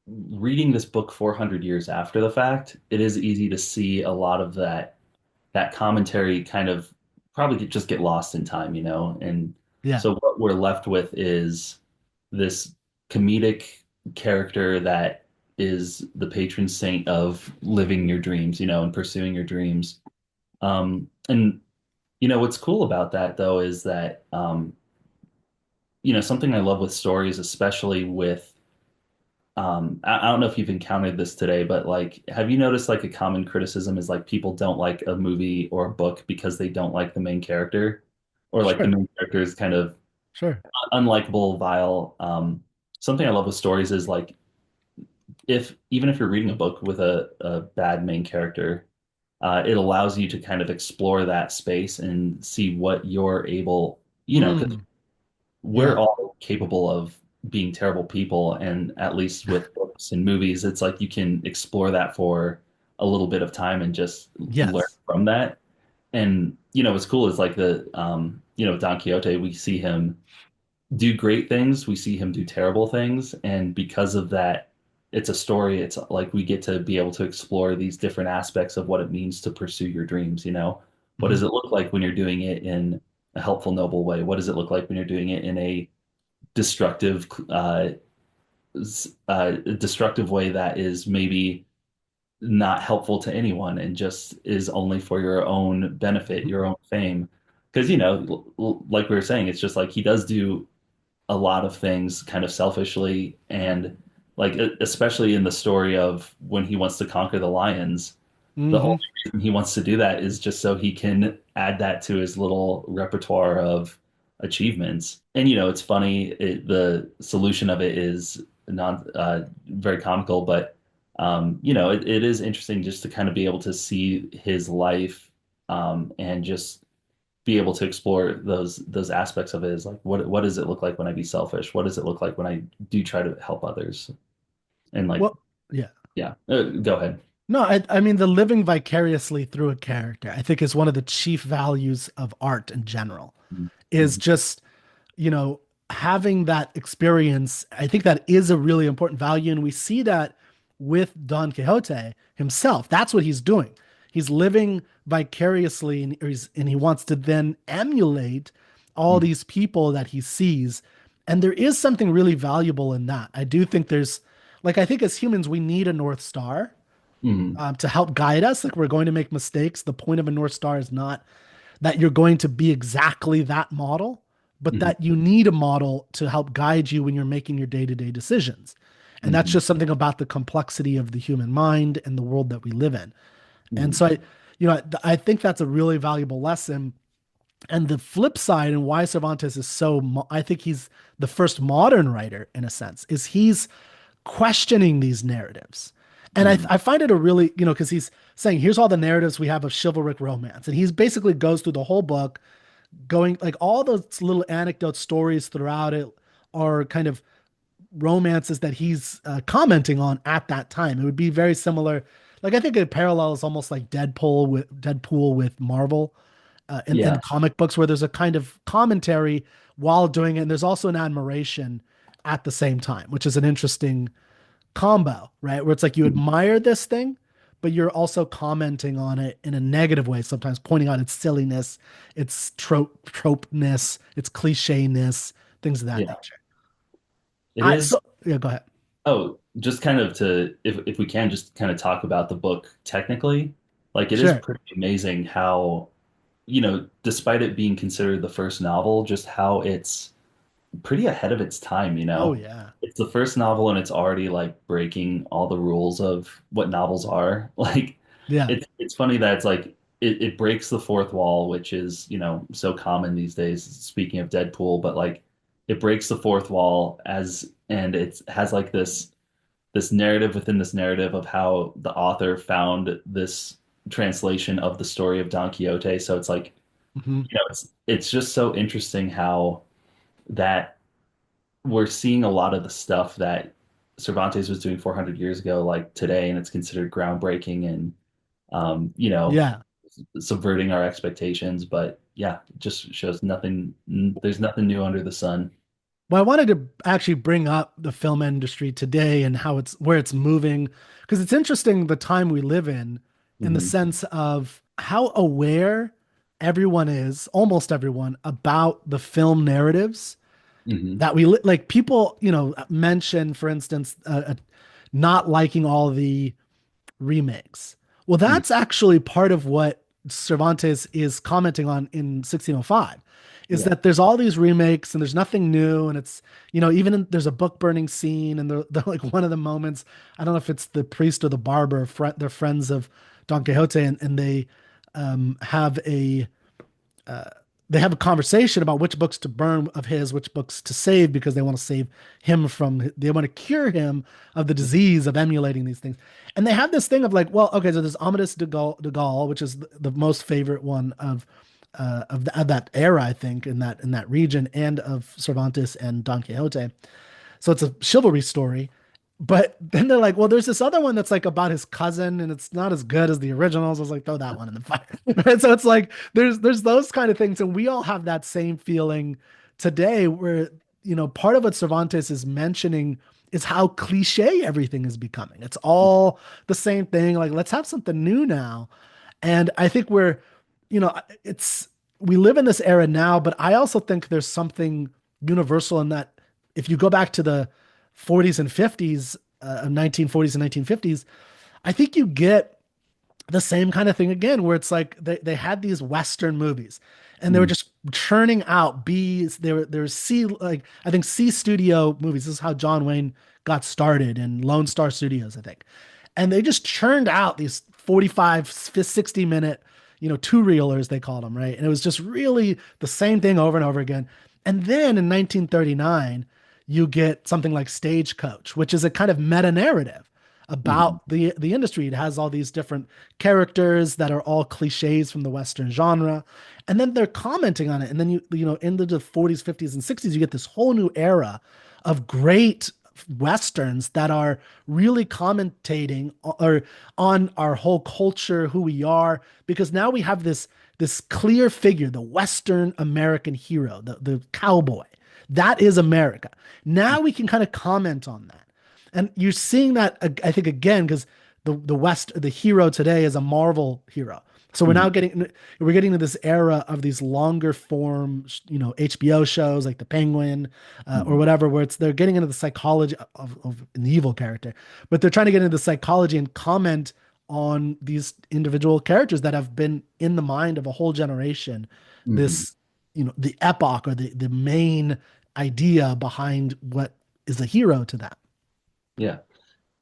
[SPEAKER 2] reading this book 400 years after the fact, it is easy to see a lot of that commentary kind of probably just get lost in time, you know? And
[SPEAKER 1] Yeah.
[SPEAKER 2] so what we're left with is this comedic character that is the patron saint of living your dreams, you know, and pursuing your dreams. And what's cool about that though is that something I love with stories, especially with I don't know if you've encountered this today, but like, have you noticed like a common criticism is like people don't like a movie or a book because they don't like the main character, or like the
[SPEAKER 1] Sure.
[SPEAKER 2] main character is kind of
[SPEAKER 1] Sure.
[SPEAKER 2] unlikable, vile. Something I love with stories is like if even if you're reading a book with a bad main character, it allows you to kind of explore that space and see what you're able, because
[SPEAKER 1] Mm,
[SPEAKER 2] we're
[SPEAKER 1] yeah.
[SPEAKER 2] all capable of being terrible people, and at least with books and movies it's like you can explore that for a little bit of time and just learn
[SPEAKER 1] Yes.
[SPEAKER 2] from that. And what's cool is like the Don Quixote, we see him do great things, we see him do terrible things, and because of that, it's a story. It's like we get to be able to explore these different aspects of what it means to pursue your dreams. What
[SPEAKER 1] Mhm.
[SPEAKER 2] does it look like when you're doing it in a helpful, noble way? What does it look like when you're doing it in a destructive, destructive way that is maybe not helpful to anyone and just is only for your own benefit, your own fame? Because, like we were saying, it's just like he does do a lot of things kind of selfishly and like especially in the story of when he wants to conquer the lions, the
[SPEAKER 1] Mhm.
[SPEAKER 2] only reason he wants to do that is just so he can add that to his little repertoire of achievements. And it's funny, the solution of it is not very comical, but it is interesting just to kind of be able to see his life, and just be able to explore those aspects of it. Is like what does it look like when I be selfish? What does it look like when I do try to help others? And like,
[SPEAKER 1] Well, yeah.
[SPEAKER 2] yeah, go ahead.
[SPEAKER 1] No, I mean, the living vicariously through a character, I think, is one of the chief values of art in general, is
[SPEAKER 2] Mhm.
[SPEAKER 1] just, you know, having that experience. I think that is a really important value. And we see that with Don Quixote himself. That's what he's doing. He's living vicariously, and he wants to then emulate all
[SPEAKER 2] Mhm.
[SPEAKER 1] these people that he sees. And there is something really valuable in that. I do think there's, like, I think as humans, we need a North Star
[SPEAKER 2] Mhm.
[SPEAKER 1] to help guide us. Like, we're going to make mistakes. The point of a North Star is not that you're going to be exactly that model, but
[SPEAKER 2] Mhm.
[SPEAKER 1] that you need a model to help guide you when you're making your day-to-day decisions. And that's
[SPEAKER 2] Mhm.
[SPEAKER 1] just something about the complexity of the human mind and the world that we live in. And
[SPEAKER 2] Mhm.
[SPEAKER 1] so I think that's a really valuable lesson. And the flip side, and why Cervantes is I think he's the first modern writer in a sense, is he's questioning these narratives. And
[SPEAKER 2] Mhm.
[SPEAKER 1] I find it a really, because he's saying, here's all the narratives we have of chivalric romance. And he's basically goes through the whole book, going like all those little anecdote stories throughout it are kind of romances that he's commenting on at that time. It would be very similar. Like, I think it parallels almost like Deadpool with Marvel, in
[SPEAKER 2] Yeah.
[SPEAKER 1] comic books, where there's a kind of commentary while doing it. And there's also an admiration at the same time, which is an interesting combo, right? Where it's like you
[SPEAKER 2] Mhm.
[SPEAKER 1] admire this thing, but you're also commenting on it in a negative way, sometimes pointing out its silliness, its tropeness, its clichéness, things of that
[SPEAKER 2] Yeah.
[SPEAKER 1] nature.
[SPEAKER 2] It is.
[SPEAKER 1] Yeah, go ahead.
[SPEAKER 2] Oh, just kind of if we can just kind of talk about the book technically, like it is
[SPEAKER 1] Sure.
[SPEAKER 2] pretty amazing how, despite it being considered the first novel, just how it's pretty ahead of its time, you
[SPEAKER 1] Oh
[SPEAKER 2] know?
[SPEAKER 1] yeah.
[SPEAKER 2] It's the first novel and it's already like breaking all the rules of what novels are. Like
[SPEAKER 1] Yeah.
[SPEAKER 2] it's funny that it's like it breaks the fourth wall, which is, so common these days, speaking of Deadpool, but like it breaks the fourth wall and it has like this narrative within this narrative of how the author found this translation of the story of Don Quixote. So it's like,
[SPEAKER 1] Hmm.
[SPEAKER 2] it's just so interesting how that we're seeing a lot of the stuff that Cervantes was doing 400 years ago, like today, and it's considered groundbreaking and,
[SPEAKER 1] Yeah.
[SPEAKER 2] subverting our expectations. But yeah, it just shows nothing, there's nothing new under the sun.
[SPEAKER 1] Well, I wanted to actually bring up the film industry today and how it's where it's moving, because it's interesting the time we live in the
[SPEAKER 2] Hmm.
[SPEAKER 1] sense of how aware everyone is, almost everyone, about the film narratives
[SPEAKER 2] Hmm.
[SPEAKER 1] that like people, mention, for instance, not liking all the remakes. Well,
[SPEAKER 2] Hmm.
[SPEAKER 1] that's actually part of what Cervantes is commenting on in 1605, is
[SPEAKER 2] Yeah.
[SPEAKER 1] that there's all these remakes and there's nothing new. And it's, there's a book burning scene, and they're like one of the moments, I don't know if it's the priest or the barber, they're friends of Don Quixote, and they have a conversation about which books to burn of his, which books to save, because they want to save him they want to cure him of the disease of emulating these things. And they have this thing of like, well, okay, so there's Amadis de Gaul, which is the most favorite one of that era, I think, in that region, and of Cervantes and Don Quixote. So it's a chivalry story. But then they're like, well, there's this other one that's like about his cousin, and it's not as good as the originals. I was like, throw that one in the fire. Right? So it's like there's those kind of things, and we all have that same feeling today, where part of what Cervantes is mentioning is how cliche everything is becoming. It's all the same thing. Like, let's have something new now. And I think we're you know, it's we live in this era now, but I also think there's something universal in that if you go back to the 40s and 50s, 1940s and 1950s, I think you get the same kind of thing again, where it's like they had these Western movies and they were
[SPEAKER 2] Mm,
[SPEAKER 1] just churning out B's. There were C, like I think C studio movies. This is how John Wayne got started in Lone Star Studios, I think. And they just churned out these 45, 60 minute, two reelers, they called them, right? And it was just really the same thing over and over again. And then in 1939, you get something like Stagecoach, which is a kind of meta narrative
[SPEAKER 2] mhm,
[SPEAKER 1] about the industry. It has all these different characters that are all cliches from the Western genre, and then they're commenting on it. And then into the 40s, 50s, and 60s, you get this whole new era of great westerns that are really commentating or on our whole culture, who we are, because now we have this clear figure, the Western American hero, the cowboy. That is America. Now we can kind of comment on that. And you're seeing that, I think, again, because the hero today is a Marvel hero. So
[SPEAKER 2] mhm,
[SPEAKER 1] we're getting to this era of these longer form, HBO shows like The Penguin, or
[SPEAKER 2] mhm,
[SPEAKER 1] whatever, where they're getting into the psychology of an evil character, but they're trying to get into the psychology and comment on these individual characters that have been in the mind of a whole generation.
[SPEAKER 2] mhm.
[SPEAKER 1] This, the epoch or the main idea behind what is a hero to them.
[SPEAKER 2] Yeah.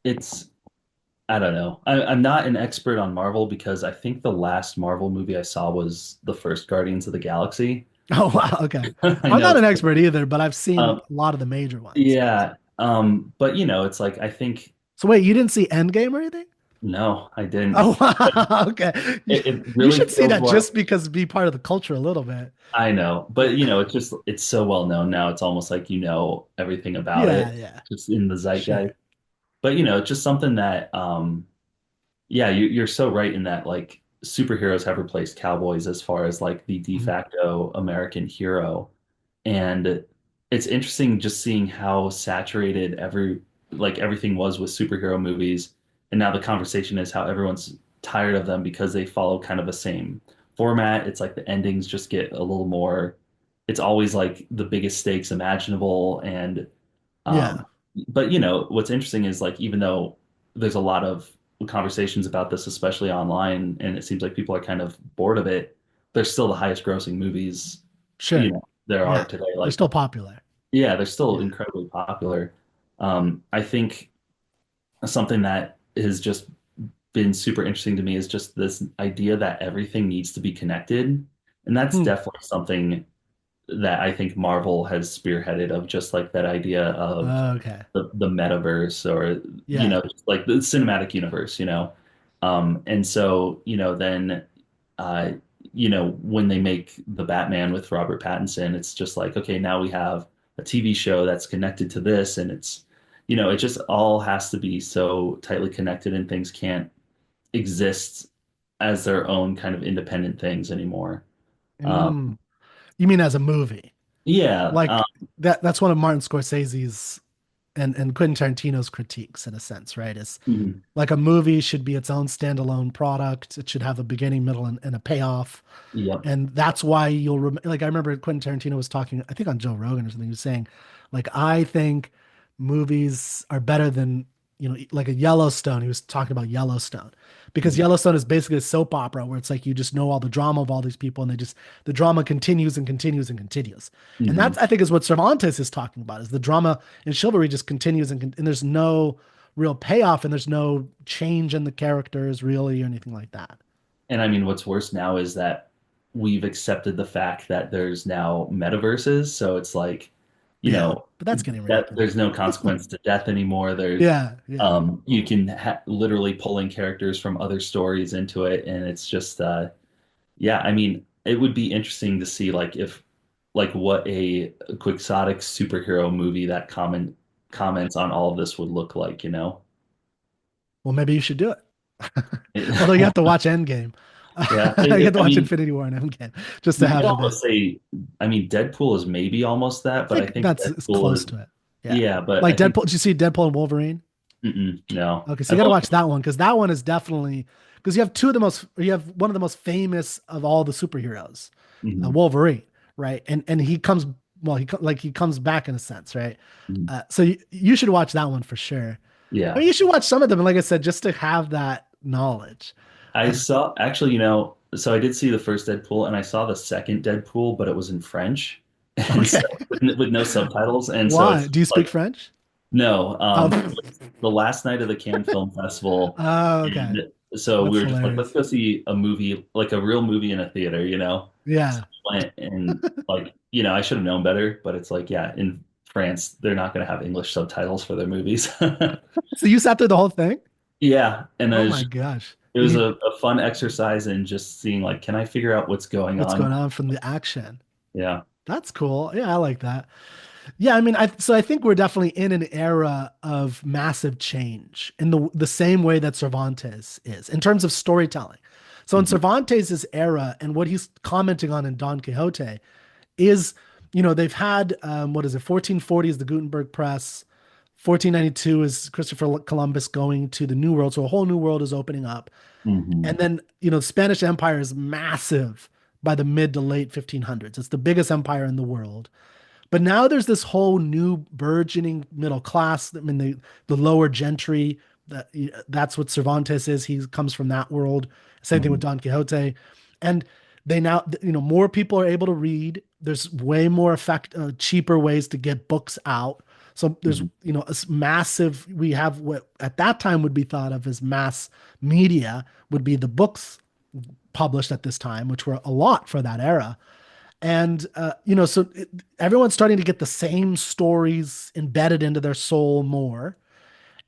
[SPEAKER 2] It's I don't know. I'm not an expert on Marvel because I think the last Marvel movie I saw was the first Guardians of the Galaxy.
[SPEAKER 1] Oh,
[SPEAKER 2] But
[SPEAKER 1] wow. Okay.
[SPEAKER 2] I
[SPEAKER 1] I'm
[SPEAKER 2] know
[SPEAKER 1] not
[SPEAKER 2] it's
[SPEAKER 1] an expert either, but I've seen
[SPEAKER 2] um
[SPEAKER 1] a lot of the major ones. Yes.
[SPEAKER 2] yeah. But it's like I think
[SPEAKER 1] So wait, you didn't see Endgame or anything?
[SPEAKER 2] no, I didn't.
[SPEAKER 1] Oh,
[SPEAKER 2] But
[SPEAKER 1] wow. Okay. You,
[SPEAKER 2] it
[SPEAKER 1] you
[SPEAKER 2] really
[SPEAKER 1] should see
[SPEAKER 2] feels
[SPEAKER 1] that
[SPEAKER 2] like
[SPEAKER 1] just because be part of the culture a little bit.
[SPEAKER 2] I know,
[SPEAKER 1] Yeah.
[SPEAKER 2] but it's so well known now. It's almost like you know everything about
[SPEAKER 1] Yeah.
[SPEAKER 2] it,
[SPEAKER 1] Yeah.
[SPEAKER 2] just in the
[SPEAKER 1] Sure.
[SPEAKER 2] zeitgeist. But it's just something that yeah, you're so right in that like superheroes have replaced cowboys as far as like the de
[SPEAKER 1] Mhm.
[SPEAKER 2] facto American hero. And it's interesting just seeing how saturated everything was with superhero movies. And now the conversation is how everyone's tired of them because they follow kind of the same format. It's like the endings just get a little more, it's always like the biggest stakes imaginable. And
[SPEAKER 1] Yeah.
[SPEAKER 2] but what's interesting is like even though there's a lot of conversations about this, especially online, and it seems like people are kind of bored of it, they're still the highest grossing movies,
[SPEAKER 1] Sure.
[SPEAKER 2] there are
[SPEAKER 1] Yeah.
[SPEAKER 2] today.
[SPEAKER 1] They're
[SPEAKER 2] Like,
[SPEAKER 1] still popular.
[SPEAKER 2] yeah, they're still
[SPEAKER 1] Yeah.
[SPEAKER 2] incredibly popular. I think something that has just been super interesting to me is just this idea that everything needs to be connected. And that's
[SPEAKER 1] Hmm.
[SPEAKER 2] definitely something that I think Marvel has spearheaded of just like that idea of
[SPEAKER 1] Okay.
[SPEAKER 2] the metaverse or
[SPEAKER 1] Yeah.
[SPEAKER 2] just like the cinematic universe. And so then uh when they make the Batman with Robert Pattinson, it's just like, okay, now we have a TV show that's connected to this, and it just all has to be so tightly connected, and things can't exist as their own kind of independent things anymore. um
[SPEAKER 1] Mm. You mean as a movie?
[SPEAKER 2] yeah.
[SPEAKER 1] Like that's one of Martin Scorsese's and Quentin Tarantino's critiques in a sense, right? Is
[SPEAKER 2] Mhm.
[SPEAKER 1] like a movie should be its own standalone product. It should have a beginning, middle, and a payoff.
[SPEAKER 2] Yep.
[SPEAKER 1] And that's why like I remember Quentin Tarantino was talking, I think on Joe Rogan or something, he was saying, like, I think movies are better than, like a Yellowstone. He was talking about Yellowstone because
[SPEAKER 2] Mhm.
[SPEAKER 1] Yellowstone is basically a soap opera where it's like you just know all the drama of all these people and the drama continues and continues and continues. And
[SPEAKER 2] Mhm.
[SPEAKER 1] that's, I think, is what Cervantes is talking about, is the drama in chivalry just continues and there's no real payoff and there's no change in the characters really or anything like that.
[SPEAKER 2] And I mean, what's worse now is that we've accepted the fact that there's now metaverses. So it's like, you
[SPEAKER 1] Yeah,
[SPEAKER 2] know,
[SPEAKER 1] but that's getting
[SPEAKER 2] that
[SPEAKER 1] ridiculous.
[SPEAKER 2] there's no consequence to death anymore.
[SPEAKER 1] Yeah, yeah.
[SPEAKER 2] You can literally pulling characters from other stories into it, and it's just, yeah. I mean, it would be interesting to see like if, like, what a quixotic superhero movie that comments on all of this would look like.
[SPEAKER 1] Well, maybe you should do it. Although you
[SPEAKER 2] It,
[SPEAKER 1] have to watch Endgame.
[SPEAKER 2] yeah.
[SPEAKER 1] You have to
[SPEAKER 2] I
[SPEAKER 1] watch
[SPEAKER 2] mean,
[SPEAKER 1] Infinity War and Endgame just to
[SPEAKER 2] you could
[SPEAKER 1] have the bit.
[SPEAKER 2] almost say, I mean, Deadpool is maybe almost
[SPEAKER 1] I
[SPEAKER 2] that, but I
[SPEAKER 1] think
[SPEAKER 2] think
[SPEAKER 1] that's it's
[SPEAKER 2] Deadpool
[SPEAKER 1] close
[SPEAKER 2] is,
[SPEAKER 1] to it. Yeah.
[SPEAKER 2] yeah, but
[SPEAKER 1] Like
[SPEAKER 2] I think,
[SPEAKER 1] Deadpool. Did you see Deadpool and Wolverine?
[SPEAKER 2] Mm-mm, no.
[SPEAKER 1] Okay, so you
[SPEAKER 2] I've
[SPEAKER 1] got to
[SPEAKER 2] only,
[SPEAKER 1] watch that one because that one is definitely because you have one of the most famous of all the superheroes,
[SPEAKER 2] mhm,
[SPEAKER 1] Wolverine, right? And he comes well, like he comes back in a sense, right?
[SPEAKER 2] mhm.
[SPEAKER 1] So you should watch that one for sure. I
[SPEAKER 2] Yeah.
[SPEAKER 1] mean, you should watch some of them, like I said, just to have that knowledge.
[SPEAKER 2] I saw actually, so I did see the first Deadpool and I saw the second Deadpool, but it was in French. And so
[SPEAKER 1] Okay,
[SPEAKER 2] with no subtitles. And so
[SPEAKER 1] why?
[SPEAKER 2] it's
[SPEAKER 1] Do you speak
[SPEAKER 2] like,
[SPEAKER 1] French?
[SPEAKER 2] no,
[SPEAKER 1] Oh,
[SPEAKER 2] the last night of the Cannes Film Festival.
[SPEAKER 1] oh, okay,
[SPEAKER 2] And so we
[SPEAKER 1] that's
[SPEAKER 2] were just like, let's
[SPEAKER 1] hilarious.
[SPEAKER 2] go see a movie, like a real movie in a theater. So
[SPEAKER 1] Yeah.
[SPEAKER 2] we went and like, I should have known better, but it's like, yeah, in France, they're not going to have English subtitles for their movies.
[SPEAKER 1] So you sat through the whole thing?
[SPEAKER 2] Yeah. And
[SPEAKER 1] Oh my gosh.
[SPEAKER 2] it
[SPEAKER 1] And
[SPEAKER 2] was
[SPEAKER 1] you,
[SPEAKER 2] a fun exercise in just seeing like, can I figure out what's going
[SPEAKER 1] what's
[SPEAKER 2] on?
[SPEAKER 1] going on from the action?
[SPEAKER 2] Yeah.
[SPEAKER 1] That's cool. Yeah, I like that. Yeah, I mean, I think we're definitely in an era of massive change in the same way that Cervantes is in terms of storytelling. So in
[SPEAKER 2] Hmm.
[SPEAKER 1] Cervantes' era and what he's commenting on in Don Quixote is, they've had what is it, 1440 is the Gutenberg press, 1492 is Christopher Columbus going to the New World, so a whole new world is opening up,
[SPEAKER 2] Hmm.
[SPEAKER 1] and then the Spanish Empire is massive by the mid to late 1500s. It's the biggest empire in the world. But now there's this whole new burgeoning middle class. I mean, the lower gentry. That's what Cervantes is. He comes from that world. Same thing with
[SPEAKER 2] Hmm.
[SPEAKER 1] Don Quixote, and they now, more people are able to read. There's way more cheaper ways to get books out. So there's,
[SPEAKER 2] Hmm.
[SPEAKER 1] a massive. We have what at that time would be thought of as mass media would be the books published at this time, which were a lot for that era. And everyone's starting to get the same stories embedded into their soul more.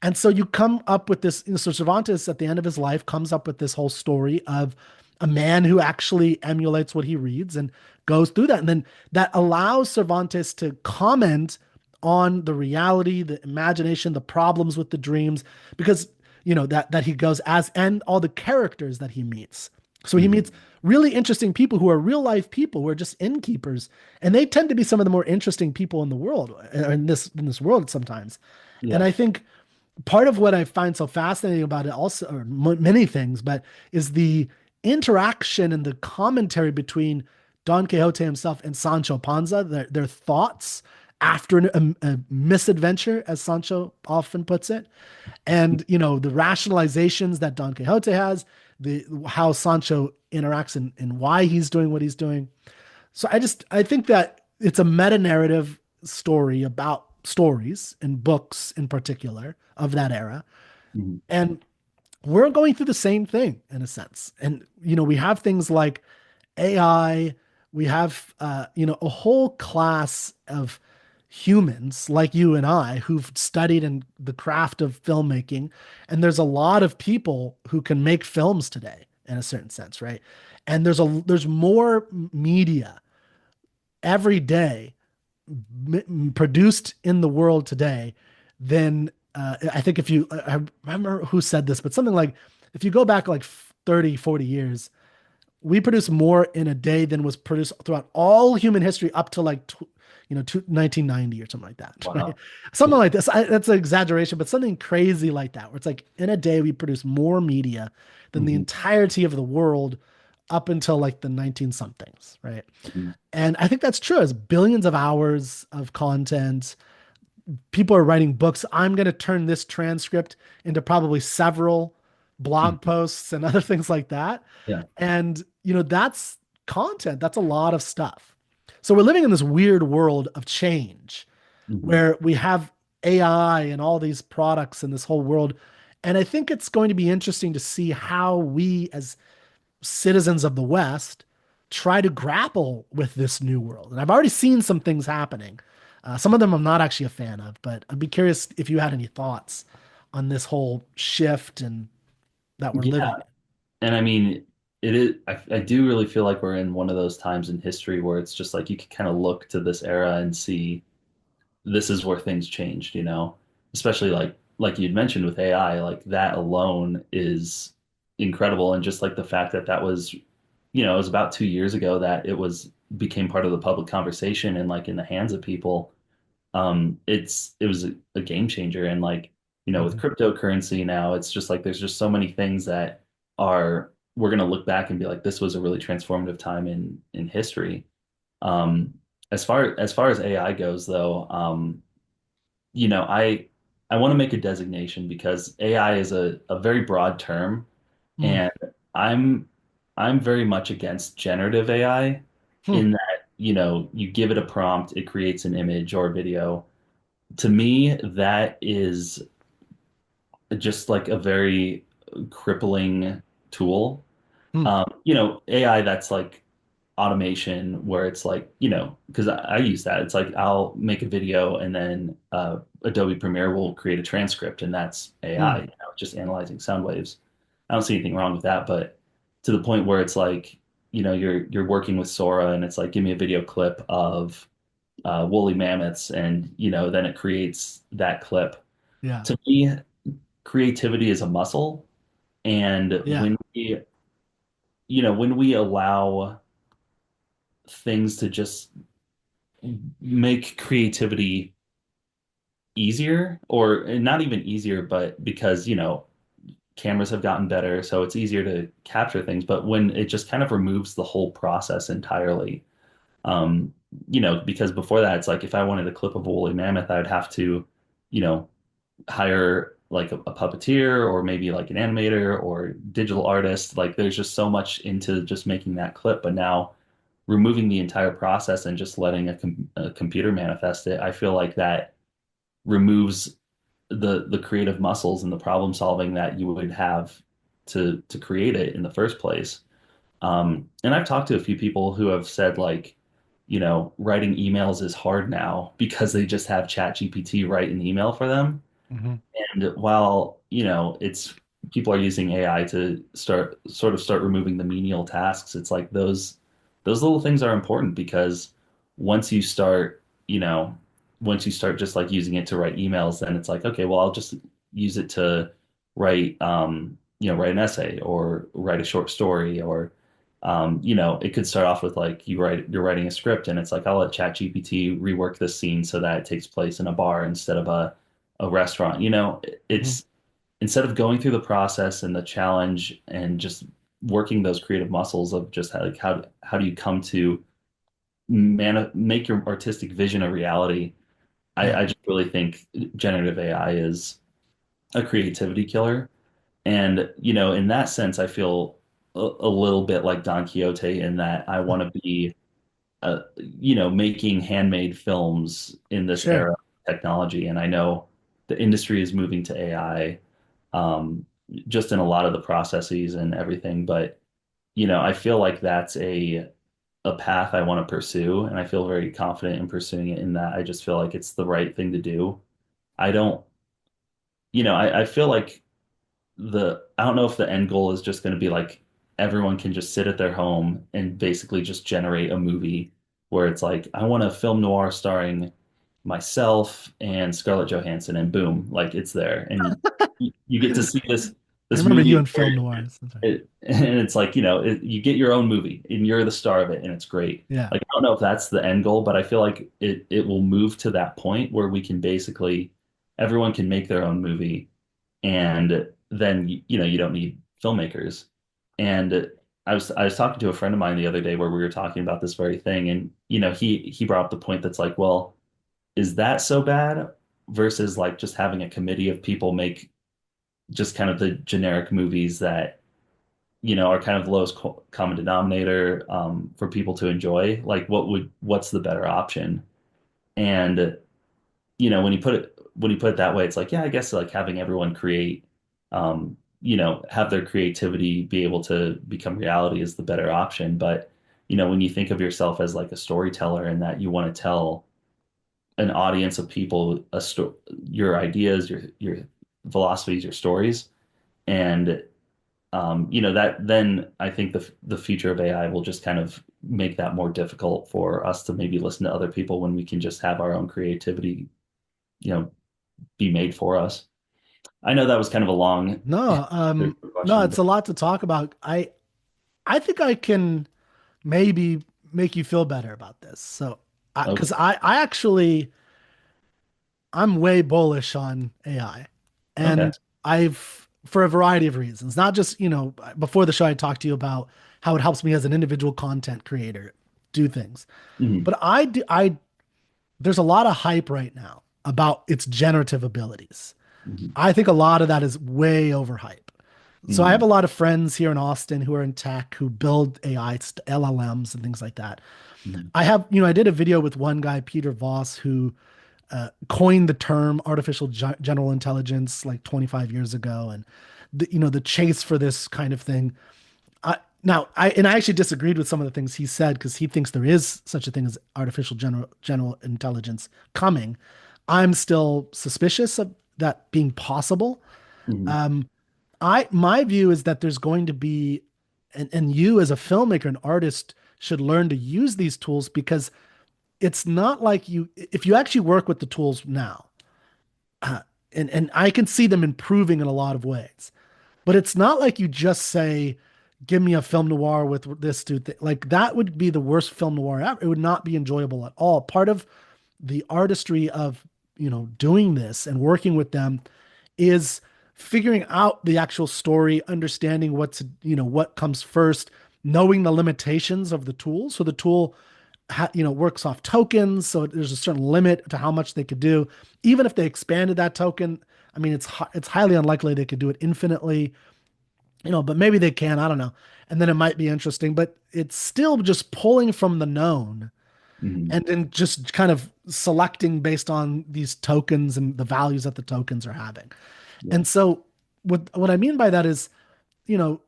[SPEAKER 1] And so you come up with this. So Cervantes, at the end of his life, comes up with this whole story of a man who actually emulates what he reads and goes through that. And then that allows Cervantes to comment on the reality, the imagination, the problems with the dreams, because that he goes as and all the characters that he meets. So he meets
[SPEAKER 2] Hmm.
[SPEAKER 1] really interesting people who are real life people who are just innkeepers, and they tend to be some of the more interesting people in the world, in this world sometimes. And
[SPEAKER 2] Yeah.
[SPEAKER 1] I think part of what I find so fascinating about it also, or many things, but is the interaction and the commentary between Don Quixote himself and Sancho Panza, their thoughts after a misadventure, as Sancho often puts it, and the rationalizations that Don Quixote has, the how Sancho interacts and why he's doing what he's doing. So I think that it's a meta narrative story about stories and books in particular of that era.
[SPEAKER 2] Hmm.
[SPEAKER 1] And we're going through the same thing in a sense. And we have things like AI, we have a whole class of humans like you and I who've studied in the craft of filmmaking, and there's a lot of people who can make films today in a certain sense, right? And there's more media every day produced in the world today than I think if you I remember who said this, but something like if you go back like 30, 40 years, we produce more in a day than was produced throughout all human history up to like 1990 or something like that, right?
[SPEAKER 2] Wow.
[SPEAKER 1] Something like this. That's an exaggeration, but something crazy like that, where it's like in a day we produce more media than the
[SPEAKER 2] Hmm.
[SPEAKER 1] entirety of the world up until like the 19 somethings, right?
[SPEAKER 2] Hmm.
[SPEAKER 1] And I think that's true. It's billions of hours of content. People are writing books. I'm going to turn this transcript into probably several blog
[SPEAKER 2] Hmm.
[SPEAKER 1] posts and other things like that.
[SPEAKER 2] Yeah.
[SPEAKER 1] And, that's content. That's a lot of stuff. So we're living in this weird world of change
[SPEAKER 2] Hmm.
[SPEAKER 1] where we have AI and all these products in this whole world. And I think it's going to be interesting to see how we, as citizens of the West, try to grapple with this new world. And I've already seen some things happening. Some of them I'm not actually a fan of, but I'd be curious if you had any thoughts on this whole shift and that we're
[SPEAKER 2] Yeah.
[SPEAKER 1] living
[SPEAKER 2] And I mean, it is, I do really feel like we're in one of those times in history where it's just like you can kind of look to this era and see this is where things changed. Especially like you'd mentioned with AI, like that alone is incredible. And just like the fact that that was, it was about 2 years ago that it was became part of the public conversation and like in the hands of people. It was a game changer. And like, with
[SPEAKER 1] Mhm.
[SPEAKER 2] cryptocurrency now, it's just like there's just so many things that are we're going to look back and be like, this was a really transformative time in history. Um, as far as AI goes, though, you know, I want to make a designation because AI is a very broad term,
[SPEAKER 1] Mm.
[SPEAKER 2] and I'm I'm very much against generative AI
[SPEAKER 1] Hmm.
[SPEAKER 2] in that, you give it a prompt, it creates an image or video. To me, that is just like a very crippling tool.
[SPEAKER 1] Hmm.
[SPEAKER 2] AI that's like automation where it's like, because I use that. It's like I'll make a video and then Adobe Premiere will create a transcript and that's AI,
[SPEAKER 1] Hmm.
[SPEAKER 2] just analyzing sound waves. I don't see anything wrong with that, but to the point where it's like, you're working with Sora and it's like, give me a video clip of woolly mammoths and then it creates that clip.
[SPEAKER 1] Yeah.
[SPEAKER 2] To me, creativity is a muscle, and
[SPEAKER 1] Yeah.
[SPEAKER 2] when we allow things to just make creativity easier, or not even easier, but because cameras have gotten better, so it's easier to capture things, but when it just kind of removes the whole process entirely. um because before that, it's like if I wanted a clip of a woolly mammoth, I'd have to you know hire like a puppeteer or maybe like an animator or digital artist. Like there's just so much into just making that clip. But now removing the entire process and just letting a computer manifest it, I feel like that removes the creative muscles and the problem solving that you would have to create it in the first place. And I've talked to a few people who have said like, writing emails is hard now because they just have ChatGPT write an email for them.
[SPEAKER 1] Hmm.
[SPEAKER 2] And while, it's people are using AI to start removing the menial tasks, it's like those little things are important because once you start, you know, once you start just like using it to write emails, then it's like, okay, well, I'll just use it to write an essay or write a short story or it could start off with like you're writing a script and it's like I'll let ChatGPT rework this scene so that it takes place in a bar instead of a restaurant.
[SPEAKER 1] Hmm.
[SPEAKER 2] It's instead of going through the process and the challenge and just working those creative muscles of just like how do you come to make your artistic vision a reality.
[SPEAKER 1] Yeah.
[SPEAKER 2] I just really think generative AI is a creativity killer. And, in that sense, I feel a little bit like Don Quixote in that I want to be making handmade films in this
[SPEAKER 1] Sure.
[SPEAKER 2] era of technology. And I know the industry is moving to AI, um, just in a lot of the processes and everything. But, I feel like that's a path I want to pursue, and I feel very confident in pursuing it in that I just feel like it's the right thing to do. I don't, I feel like I don't know if the end goal is just going to be like everyone can just sit at their home and basically just generate a movie where it's like I want a film noir starring myself and Scarlett Johansson and boom, like it's there and you get to see this
[SPEAKER 1] I
[SPEAKER 2] this
[SPEAKER 1] remember you
[SPEAKER 2] movie
[SPEAKER 1] in
[SPEAKER 2] where
[SPEAKER 1] film noirs. That's right.
[SPEAKER 2] and it's like you get your own movie and you're the star of it and it's great.
[SPEAKER 1] Yeah.
[SPEAKER 2] Like I don't know if that's the end goal, but I feel like it will move to that point where we can basically everyone can make their own movie and then you don't need filmmakers. And I was talking to a friend of mine the other day where we were talking about this very thing, and he brought up the point that's like, well, is that so bad versus like just having a committee of people make just kind of the generic movies that are kind of the lowest common denominator for people to enjoy. Like, what's the better option? And when you put it that way, it's like, yeah, I guess like having everyone create, have their creativity be able to become reality is the better option. But when you think of yourself as like a storyteller and that you want to tell an audience of people your ideas, your philosophies, your stories, and that then I think the future of AI will just kind of make that more difficult for us to maybe listen to other people when we can just have our own creativity, you know, be made for us. I know that was kind of a long
[SPEAKER 1] No, no,
[SPEAKER 2] question,
[SPEAKER 1] it's
[SPEAKER 2] but
[SPEAKER 1] a lot to talk about. I think I can maybe make you feel better about this. So,
[SPEAKER 2] okay.
[SPEAKER 1] because I actually I'm way bullish on AI.
[SPEAKER 2] Okay.
[SPEAKER 1] And for a variety of reasons, not just, before the show, I talked to you about how it helps me as an individual content creator do things.
[SPEAKER 2] Hmm.
[SPEAKER 1] But there's a lot of hype right now about its generative abilities.
[SPEAKER 2] Hmm.
[SPEAKER 1] I think a lot of that is way overhype. So I have
[SPEAKER 2] Hmm.
[SPEAKER 1] a lot of friends here in Austin who are in tech who build AI, LLMs and things like that.
[SPEAKER 2] Hmm.
[SPEAKER 1] I did a video with one guy, Peter Voss, who coined the term artificial general intelligence like 25 years ago, and the chase for this kind of thing. I actually disagreed with some of the things he said because he thinks there is such a thing as artificial general intelligence coming. I'm still suspicious of that being possible.
[SPEAKER 2] Hmm.
[SPEAKER 1] My view is that there's going to be, and you as a filmmaker and artist should learn to use these tools because it's not like if you actually work with the tools now, uh, and I can see them improving in a lot of ways, but it's not like you just say, give me a film noir with this dude. Like that would be the worst film noir ever. It would not be enjoyable at all. Part of the artistry of, doing this and working with them is figuring out the actual story, understanding what comes first, knowing the limitations of the tool. So the tool works off tokens, so there's a certain limit to how much they could do. Even if they expanded that token, I mean, it's highly unlikely they could do it infinitely, but maybe they can. I don't know. And then it might be interesting, but it's still just pulling from the known
[SPEAKER 2] Hmm.
[SPEAKER 1] and then just kind of selecting based on these tokens and the values that the tokens are having.
[SPEAKER 2] Yeah.
[SPEAKER 1] And so what I mean by that is, you know,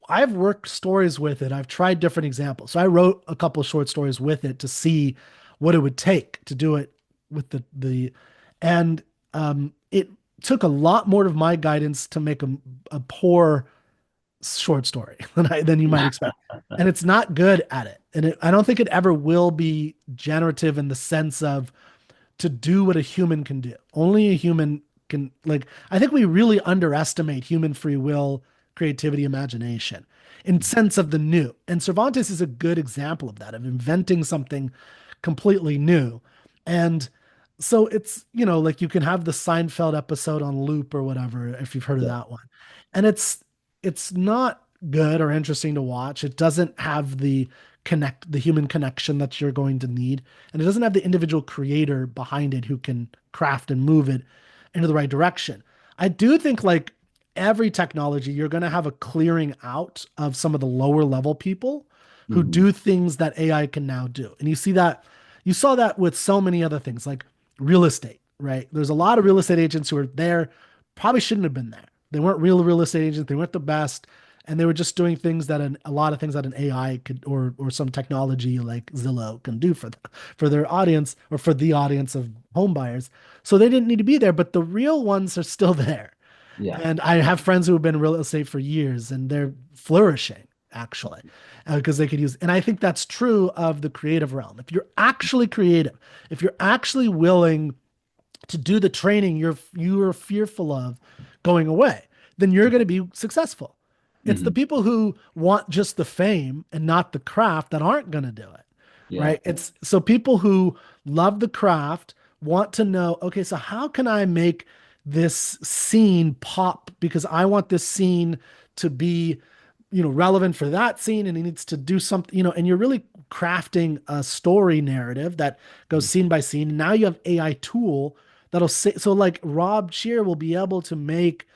[SPEAKER 1] I've worked stories with it. I've tried different examples. So I wrote a couple of short stories with it to see what it would take to do it with and it took a lot more of my guidance to make a poor short story than you might expect. And it's not good at it. And I don't think it ever will be generative in the sense of to do what a human can do. Only a human can, like, I think we really underestimate human free will, creativity, imagination in sense of the new. And Cervantes is a good example of that, of inventing something completely new. And so it's, like you can have the Seinfeld episode on loop or whatever, if you've heard of
[SPEAKER 2] Yeah.
[SPEAKER 1] that one. And it's not good or interesting to watch. It doesn't have the human connection that you're going to need, and it doesn't have the individual creator behind it who can craft and move it into the right direction. I do think like every technology, you're going to have a clearing out of some of the lower level people who
[SPEAKER 2] Hmm.
[SPEAKER 1] do things that AI can now do. And you saw that with so many other things like real estate, right? There's a lot of real estate agents who are there, probably shouldn't have been there. They weren't real estate agents. They weren't the best, and they were just doing things that a lot of things that an AI could or some technology like Zillow can do for their audience or for the audience of home buyers. So they didn't need to be there, but the real ones are still there.
[SPEAKER 2] Yeah.
[SPEAKER 1] And I have friends who have been in real estate for years, and they're flourishing actually because they could use. And I think that's true of the creative realm. If you're actually creative, if you're actually willing to do the training you're fearful of going away, then you're going to be successful. It's the
[SPEAKER 2] Hmm.
[SPEAKER 1] people who want just the fame and not the craft that aren't going to do it.
[SPEAKER 2] Yeah.
[SPEAKER 1] Right? It's so people who love the craft want to know, okay, so how can I make this scene pop because I want this scene to be, relevant for that scene and it needs to do something, and you're really crafting a story narrative that goes scene by scene. Now you have AI tool that'll say, so like Rob Shearer will be able to make,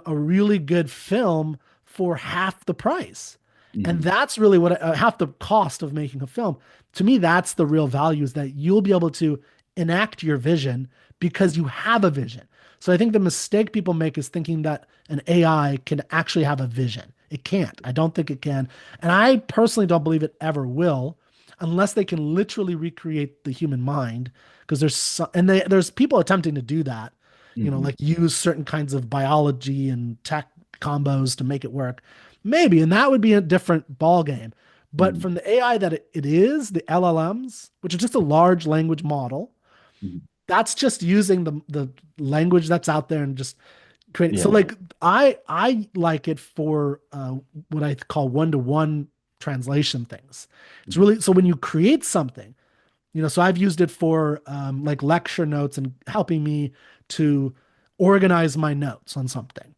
[SPEAKER 1] a really good film for half the price. And
[SPEAKER 2] Hmm.
[SPEAKER 1] that's really what half the cost of making a film. To me, that's the real value is that you'll be able to enact your vision because you have a vision. So I think the mistake people make is thinking that an AI can actually have a vision. It can't. I don't think it can. And I personally don't believe it ever will unless they can literally recreate the human mind because there's people attempting to do that,
[SPEAKER 2] Hmm.
[SPEAKER 1] like use certain kinds of biology and tech combos to make it work. Maybe, and that would be a different ball game. But
[SPEAKER 2] Hmm.
[SPEAKER 1] from the AI that it is, the LLMs, which is just a large language model,
[SPEAKER 2] Hmm.
[SPEAKER 1] that's just using the language that's out there and just creating. So
[SPEAKER 2] Yeah.
[SPEAKER 1] like I like it for what I call one-to-one translation things. It's
[SPEAKER 2] Hmm.
[SPEAKER 1] really so when you create something, so I've used it for like lecture notes and helping me to organize my notes on something.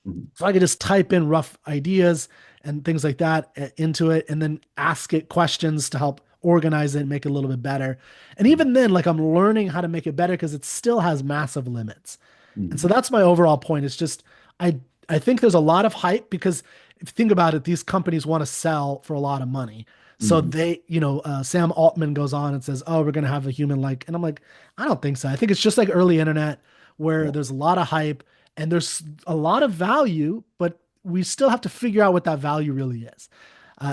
[SPEAKER 2] Mhm.
[SPEAKER 1] So I could just type in rough ideas and things like that into it and then ask it questions to help organize it and make it a little bit better. And
[SPEAKER 2] Mhm.
[SPEAKER 1] even then, like I'm learning how to make it better because it still has massive limits. And so
[SPEAKER 2] Mhm.
[SPEAKER 1] that's my overall point. It's just I I think there's a lot of hype because if you think about it, these companies want to sell for a lot of money. So
[SPEAKER 2] Mhm.
[SPEAKER 1] they, Sam Altman goes on and says, "Oh, we're going to have a human like," and I'm like, I don't think so. I think it's just like early internet where
[SPEAKER 2] Yeah.
[SPEAKER 1] there's a lot of hype and there's a lot of value, but we still have to figure out what that value really is.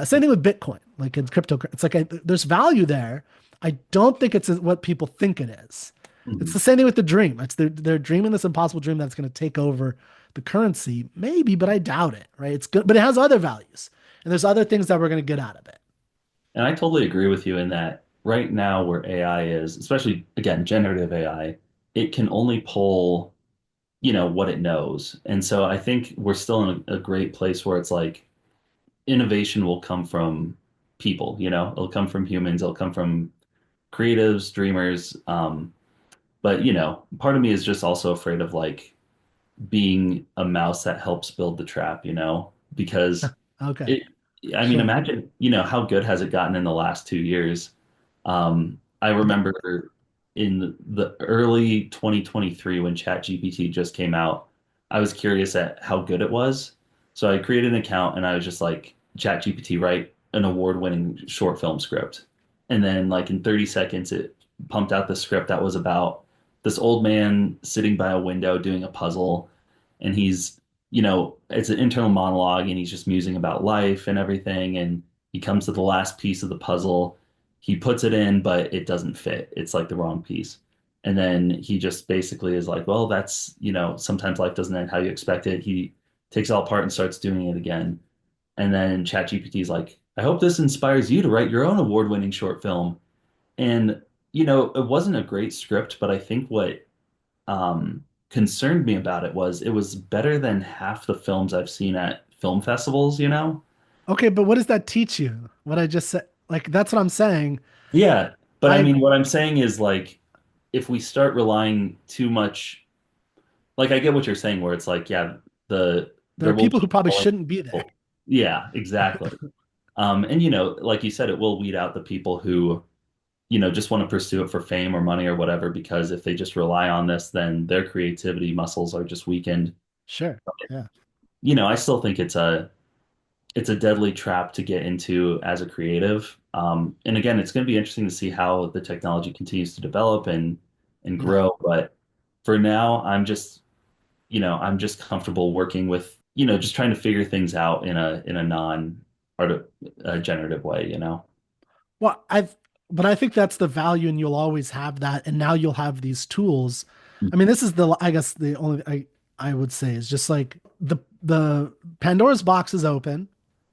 [SPEAKER 1] Same thing with Bitcoin, like in crypto. It's like there's value there. I don't think it's what people think it is. It's
[SPEAKER 2] Mhm.
[SPEAKER 1] the same thing with the dream. They're dreaming this impossible dream that's going to take over the currency, maybe, but I doubt it. Right? It's good, but it has other values, and there's other things that we're going to get out of it.
[SPEAKER 2] And I totally agree with you in that right now, where AI is, especially again, generative AI, it can only pull, what it knows. And so I think we're still in a great place where it's like innovation will come from people, it'll come from humans, it'll come from creatives, dreamers. But, part of me is just also afraid of like being a mouse that helps build the trap, because
[SPEAKER 1] Okay,
[SPEAKER 2] it, I mean,
[SPEAKER 1] sure,
[SPEAKER 2] imagine, how good has it gotten in the last 2 years? I
[SPEAKER 1] but
[SPEAKER 2] remember in the early 2023 when ChatGPT just came out, I was curious at how good it was. So I created an account and I was just like, ChatGPT, write an award-winning short film script. And then like in 30 seconds, it pumped out the script that was about this old man sitting by a window doing a puzzle. And it's an internal monologue and he's just musing about life and everything. And he comes to the last piece of the puzzle, he puts it in, but it doesn't fit. It's like the wrong piece. And then he just basically is like, well, that's, sometimes life doesn't end how you expect it. He takes it all apart and starts doing it again. And then ChatGPT is like, I hope this inspires you to write your own award-winning short film. And, it wasn't a great script, but I think what concerned me about it was better than half the films I've seen at film festivals.
[SPEAKER 1] okay, but what does that teach you? What I just said, like that's what I'm saying.
[SPEAKER 2] Yeah, but I
[SPEAKER 1] I
[SPEAKER 2] mean, what I'm saying is like, if we start relying too much, like I get what you're saying, where it's like, yeah,
[SPEAKER 1] There
[SPEAKER 2] there
[SPEAKER 1] are
[SPEAKER 2] will
[SPEAKER 1] people who
[SPEAKER 2] be
[SPEAKER 1] probably
[SPEAKER 2] quality
[SPEAKER 1] shouldn't be there.
[SPEAKER 2] people. Yeah, exactly. And like you said, it will weed out the people who, just want to pursue it for fame or money or whatever, because if they just rely on this, then their creativity muscles are just weakened.
[SPEAKER 1] Sure. Yeah.
[SPEAKER 2] I still think it's a deadly trap to get into as a creative. And again, it's going to be interesting to see how the technology continues to develop and
[SPEAKER 1] Yeah.
[SPEAKER 2] grow. But for now, I'm just comfortable working with, just trying to figure things out in a non art generative way.
[SPEAKER 1] Well, but I think that's the value, and you'll always have that. And now you'll have these tools. I mean, this is I guess the only I would say is just like the Pandora's box is open.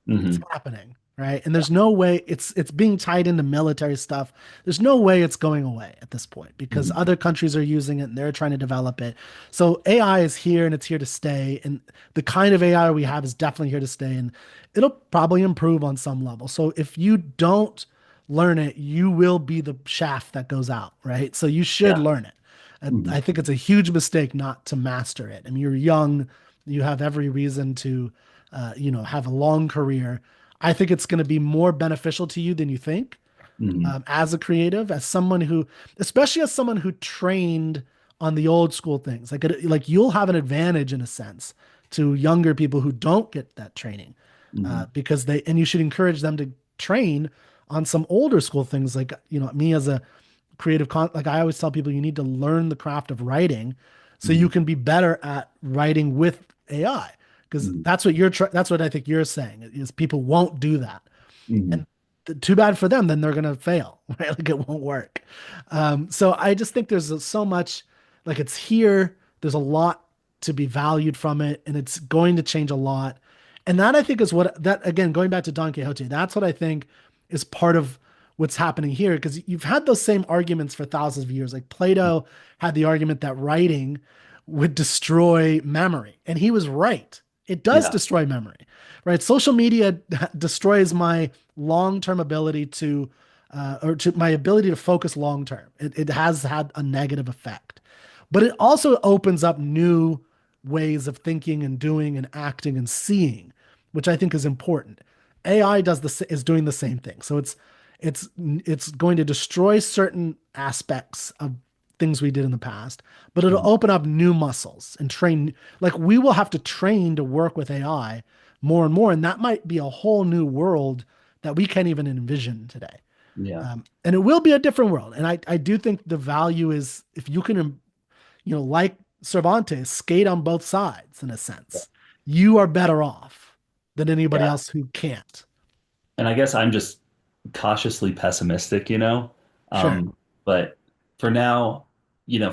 [SPEAKER 1] It's
[SPEAKER 2] Hmm.
[SPEAKER 1] happening, right? And there's no way it's being tied into military stuff. There's no way it's going away at this point because
[SPEAKER 2] Hmm.
[SPEAKER 1] other countries are using it and they're trying to develop it. So AI is here and it's here to stay. And the kind of AI we have is definitely here to stay and it'll probably improve on some level. So if you don't learn it, you will be the shaft that goes out, right? So you should
[SPEAKER 2] Yeah.
[SPEAKER 1] learn it.
[SPEAKER 2] Hmm.
[SPEAKER 1] I think it's a huge mistake not to master it. I mean, you're young, you have every reason to, have a long career. I think it's going to be more beneficial to you than you think
[SPEAKER 2] Hmm.
[SPEAKER 1] as a creative, as someone who, especially as someone who trained on the old school things. Like you'll have an advantage in a sense to younger people who don't get that training
[SPEAKER 2] Hmm.
[SPEAKER 1] because and you should encourage them to train on some older school things. Like, me as a like I always tell people, you need to learn the craft of writing so
[SPEAKER 2] Hmm.
[SPEAKER 1] you can be better at writing with AI. Because
[SPEAKER 2] Hmm.
[SPEAKER 1] that's what I think you're saying is people won't do that.
[SPEAKER 2] Hmm.
[SPEAKER 1] And too bad for them, then they're gonna fail, right? Like it won't work. So I just think there's so much, like it's here. There's a lot to be valued from it, and it's going to change a lot. And that I think is what that again, going back to Don Quixote, that's what I think is part of what's happening here. Because you've had those same arguments for thousands of years. Like Plato had the argument that writing would destroy memory, and he was right. It does
[SPEAKER 2] Yeah.
[SPEAKER 1] destroy memory, right? Social media destroys my long-term ability or to my ability to focus long term. It has had a negative effect. but it also opens up new ways of thinking and doing and acting and seeing, which I think is important. AI is doing the same thing. So it's going to destroy certain aspects of things we did in the past, but it'll
[SPEAKER 2] Mhm.
[SPEAKER 1] open up new muscles and train. Like we will have to train to work with AI more and more, and that might be a whole new world that we can't even envision today.
[SPEAKER 2] Yeah.
[SPEAKER 1] And it will be a different world. And I do think the value is if you can, like Cervantes, skate on both sides in a sense, you are better off than anybody
[SPEAKER 2] Yeah.
[SPEAKER 1] else who can't.
[SPEAKER 2] And I guess I'm just cautiously pessimistic, you know?
[SPEAKER 1] Sure.
[SPEAKER 2] But for now,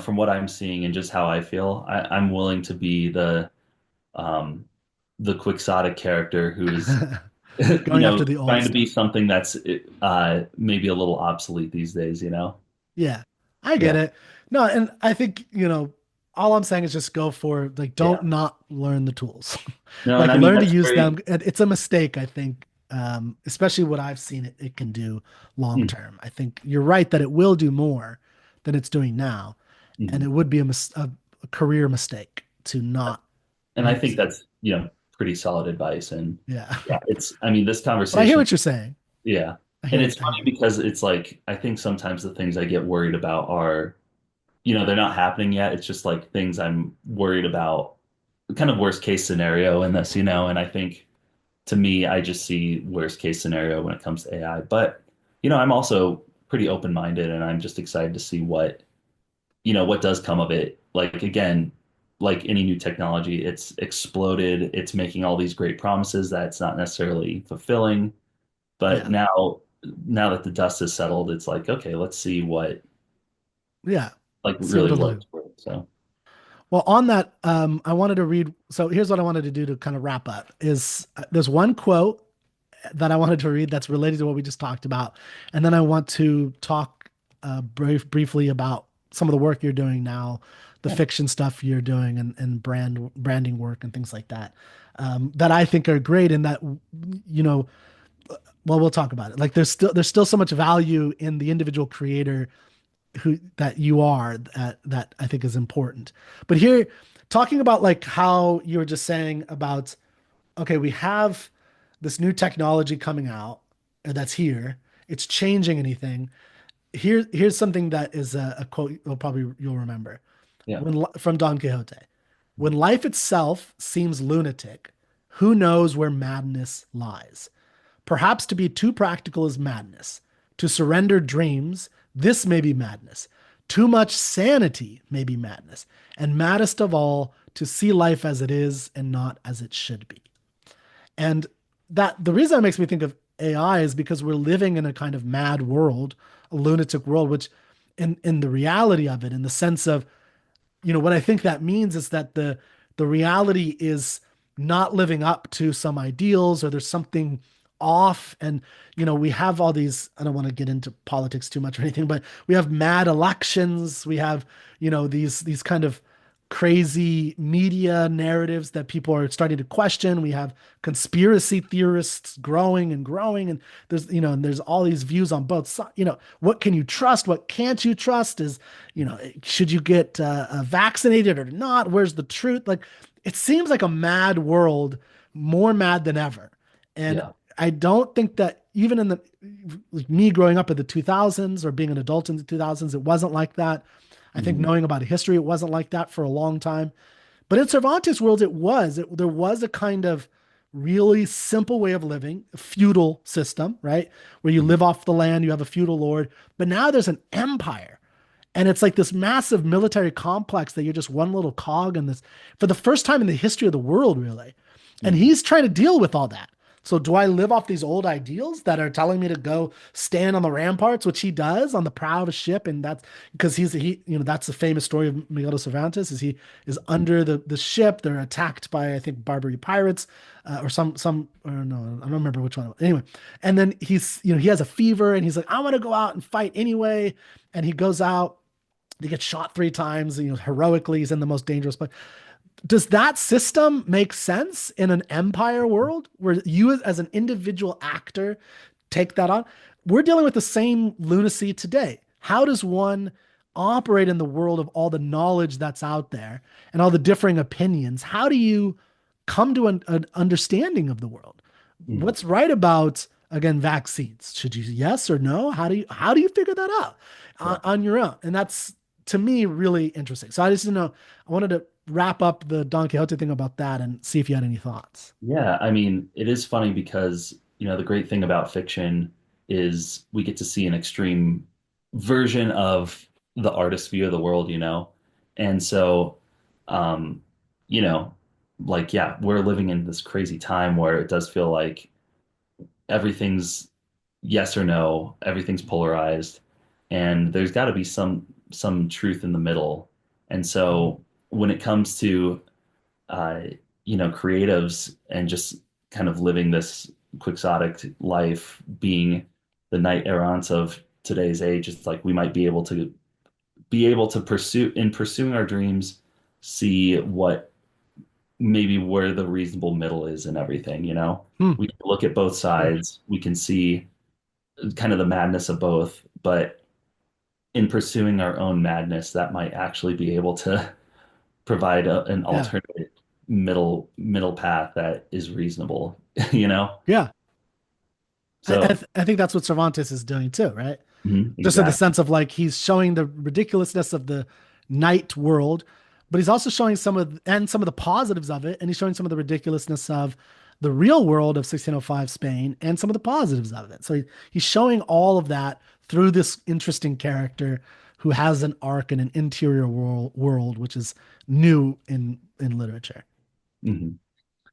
[SPEAKER 2] from what I'm seeing and just how I feel, I'm willing to be um, the quixotic character who's,
[SPEAKER 1] Going after the old
[SPEAKER 2] trying to be
[SPEAKER 1] stuff.
[SPEAKER 2] something that's maybe a little obsolete these days, you know?
[SPEAKER 1] Yeah, I get
[SPEAKER 2] Yeah.
[SPEAKER 1] it. No, and I think, all I'm saying is just go for like, don't
[SPEAKER 2] Yeah.
[SPEAKER 1] not learn the tools.
[SPEAKER 2] No, and
[SPEAKER 1] Like
[SPEAKER 2] I mean,
[SPEAKER 1] learn to
[SPEAKER 2] that's
[SPEAKER 1] use
[SPEAKER 2] very,
[SPEAKER 1] them. It's a mistake, I think, especially what I've seen it can do long
[SPEAKER 2] mm,
[SPEAKER 1] term. I think you're right that it will do more than it's doing now. And
[SPEAKER 2] mhm.
[SPEAKER 1] it would be a career mistake to not
[SPEAKER 2] And I
[SPEAKER 1] use
[SPEAKER 2] think
[SPEAKER 1] it.
[SPEAKER 2] that's, pretty solid advice. And
[SPEAKER 1] Yeah.
[SPEAKER 2] yeah, I mean, this
[SPEAKER 1] But I hear
[SPEAKER 2] conversation,
[SPEAKER 1] what you're saying.
[SPEAKER 2] yeah.
[SPEAKER 1] I
[SPEAKER 2] And
[SPEAKER 1] hear
[SPEAKER 2] it's
[SPEAKER 1] it. I
[SPEAKER 2] funny
[SPEAKER 1] hear it.
[SPEAKER 2] because it's like, I think sometimes the things I get worried about are, they're not happening yet. It's just like things I'm worried about, kind of worst case scenario in this, and I think to me, I just see worst case scenario when it comes to AI. But, I'm also pretty open-minded and I'm just excited to see what does come of it. Like again, like any new technology, it's exploded. It's making all these great promises that it's not necessarily fulfilling. But
[SPEAKER 1] Yeah.
[SPEAKER 2] now that the dust has settled, it's like, okay, let's see what
[SPEAKER 1] Yeah.
[SPEAKER 2] like
[SPEAKER 1] See what
[SPEAKER 2] really
[SPEAKER 1] it'll do.
[SPEAKER 2] works for it. So
[SPEAKER 1] Well, on that, I wanted to read. So here's what I wanted to do to kind of wrap up is there's one quote that I wanted to read that's related to what we just talked about. And then I want to talk briefly about some of the work you're doing now, the
[SPEAKER 2] yeah,
[SPEAKER 1] fiction stuff you're doing and branding work and things like that, that I think are great and that, you know, well, we'll talk about it. Like there's still so much value in the individual creator who that you are that I think is important. But here, talking about like how you were just saying about, okay, we have this new technology coming out that's here. It's changing anything. Here's something that is a quote you'll remember
[SPEAKER 2] yeah,
[SPEAKER 1] from Don Quixote. When life itself seems lunatic, who knows where madness lies? Perhaps to be too practical is madness. To surrender dreams, this may be madness. Too much sanity may be madness. And maddest of all, to see life as it is and not as it should be. And that the reason that makes me think of AI is because we're living in a kind of mad world, a lunatic world, which in the reality of it, in the sense of, what I think that means is that the reality is not living up to some ideals or there's something off. And we have all these, I don't want to get into politics too much or anything, but we have mad elections, we have these kind of crazy media narratives that people are starting to question. We have conspiracy theorists growing and growing, and there's all these views on both sides. What can you trust, what can't you trust? Should you get vaccinated or not? Where's the truth? Like, it seems like a mad world, more mad than ever. And
[SPEAKER 2] yeah,
[SPEAKER 1] I don't think that even in like me growing up in the 2000s or being an adult in the 2000s, it wasn't like that. I think
[SPEAKER 2] mhm,
[SPEAKER 1] knowing about history, it wasn't like that for a long time. But in Cervantes' world, it was. There was a kind of really simple way of living, a feudal system, right? Where you
[SPEAKER 2] mhm,
[SPEAKER 1] live off the land, you have a feudal lord. But now there's an empire. And it's like this massive military complex that you're just one little cog in this for the first time in the history of the world, really. And
[SPEAKER 2] mhm,
[SPEAKER 1] he's trying to deal with all that. So do I live off these old ideals that are telling me to go stand on the ramparts, which he does on the prow of a ship, and that's because that's the famous story of Miguel de Cervantes. Is he is under the ship? They're attacked by I think Barbary pirates, or some or no, I don't remember which one. Anyway, and then he has a fever and he's like, I want to go out and fight anyway, and he goes out. He gets shot 3 times, heroically. He's in the most dangerous place. Does that system make sense in an empire world where you as an individual actor take that on? We're dealing with the same lunacy today. How does one operate in the world of all the knowledge that's out there and all the differing opinions, how do you come to an understanding of the world?
[SPEAKER 2] Mm.
[SPEAKER 1] What's right about, again, vaccines? Should you yes or no? How do you figure that out
[SPEAKER 2] Yeah.
[SPEAKER 1] on your own? And that's, to me, really interesting. So I just didn't know. I wanted to wrap up the Don Quixote thing about that and see if you had any thoughts.
[SPEAKER 2] Yeah, I mean, it is funny because, the great thing about fiction is we get to see an extreme version of the artist's view of the world, And so, um, you know, like, yeah, we're living in this crazy time where it does feel like everything's yes or no, everything's polarized, and there's got to be some truth in the middle. And
[SPEAKER 1] Mhm.
[SPEAKER 2] so when it comes to uh, creatives and just kind of living this quixotic life, being the knight errant of today's age, it's like we might be able to pursuing our dreams, see what maybe where the reasonable middle is in everything.
[SPEAKER 1] Hmm.
[SPEAKER 2] We can look at both
[SPEAKER 1] True.
[SPEAKER 2] sides, we can see kind of the madness of both, but in pursuing our own madness, that might actually be able to provide an
[SPEAKER 1] Yeah.
[SPEAKER 2] alternative middle path that is reasonable, you know?
[SPEAKER 1] Yeah.
[SPEAKER 2] So,
[SPEAKER 1] I think that's what Cervantes is doing too, right? Just in the
[SPEAKER 2] exactly.
[SPEAKER 1] sense of like he's showing the ridiculousness of the night world, but he's also showing some of the positives of it, and he's showing some of the ridiculousness of the real world of 1605 Spain and some of the positives of it. So he's showing all of that through this interesting character who has an arc and an interior world which is new in literature.
[SPEAKER 2] Mhm.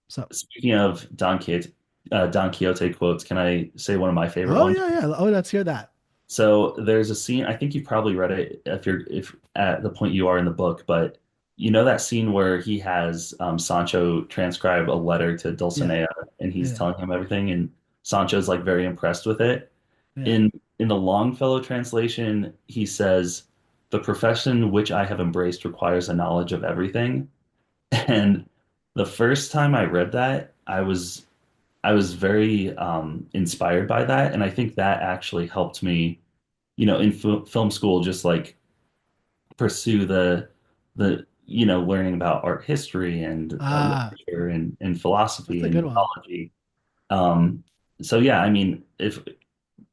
[SPEAKER 1] So,
[SPEAKER 2] Speaking of Don Quixote quotes, can I say one of my favorite
[SPEAKER 1] oh
[SPEAKER 2] ones?
[SPEAKER 1] yeah, yeah. Oh, let's hear that.
[SPEAKER 2] So there's a scene, I think you probably read it if at the point you are in the book, but you know that scene where he has Sancho transcribe a letter to
[SPEAKER 1] Yeah,
[SPEAKER 2] Dulcinea and he's
[SPEAKER 1] yeah,
[SPEAKER 2] telling him everything and Sancho's like very impressed with it.
[SPEAKER 1] yeah.
[SPEAKER 2] In the Longfellow translation, he says, "The profession which I have embraced requires a knowledge of everything." And the first time I read that, I was very inspired by that, and I think that actually helped me, in film school, just like pursue the learning about art history and
[SPEAKER 1] Ah,
[SPEAKER 2] literature and
[SPEAKER 1] that's
[SPEAKER 2] philosophy
[SPEAKER 1] a
[SPEAKER 2] and
[SPEAKER 1] good one.
[SPEAKER 2] mythology. Um, so yeah, I mean, if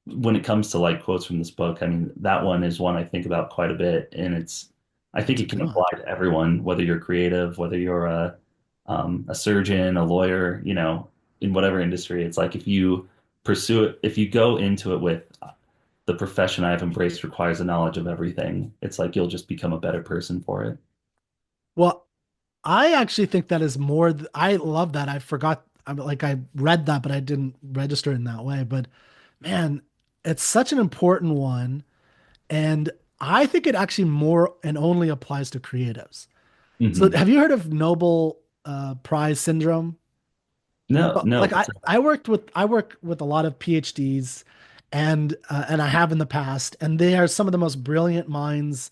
[SPEAKER 2] when it comes to like quotes from this book, I mean, that one is one I think about quite a bit, and I think
[SPEAKER 1] That's a
[SPEAKER 2] it can
[SPEAKER 1] good one.
[SPEAKER 2] apply to everyone, whether you're creative, whether you're a surgeon, a lawyer, in whatever industry. It's like if you pursue it, if you go into it with the profession I've embraced requires a knowledge of everything, it's like you'll just become a better person for it.
[SPEAKER 1] Well, I actually think that is more. I love that. I forgot. Like I read that, but I didn't register in that way. But man, it's such an important one, and I think it actually more and only applies to creatives. So,
[SPEAKER 2] Hmm.
[SPEAKER 1] have you heard of Nobel Prize syndrome?
[SPEAKER 2] No,
[SPEAKER 1] Well,
[SPEAKER 2] no.
[SPEAKER 1] like I work with a lot of PhDs, and I have in the past, and they are some of the most brilliant minds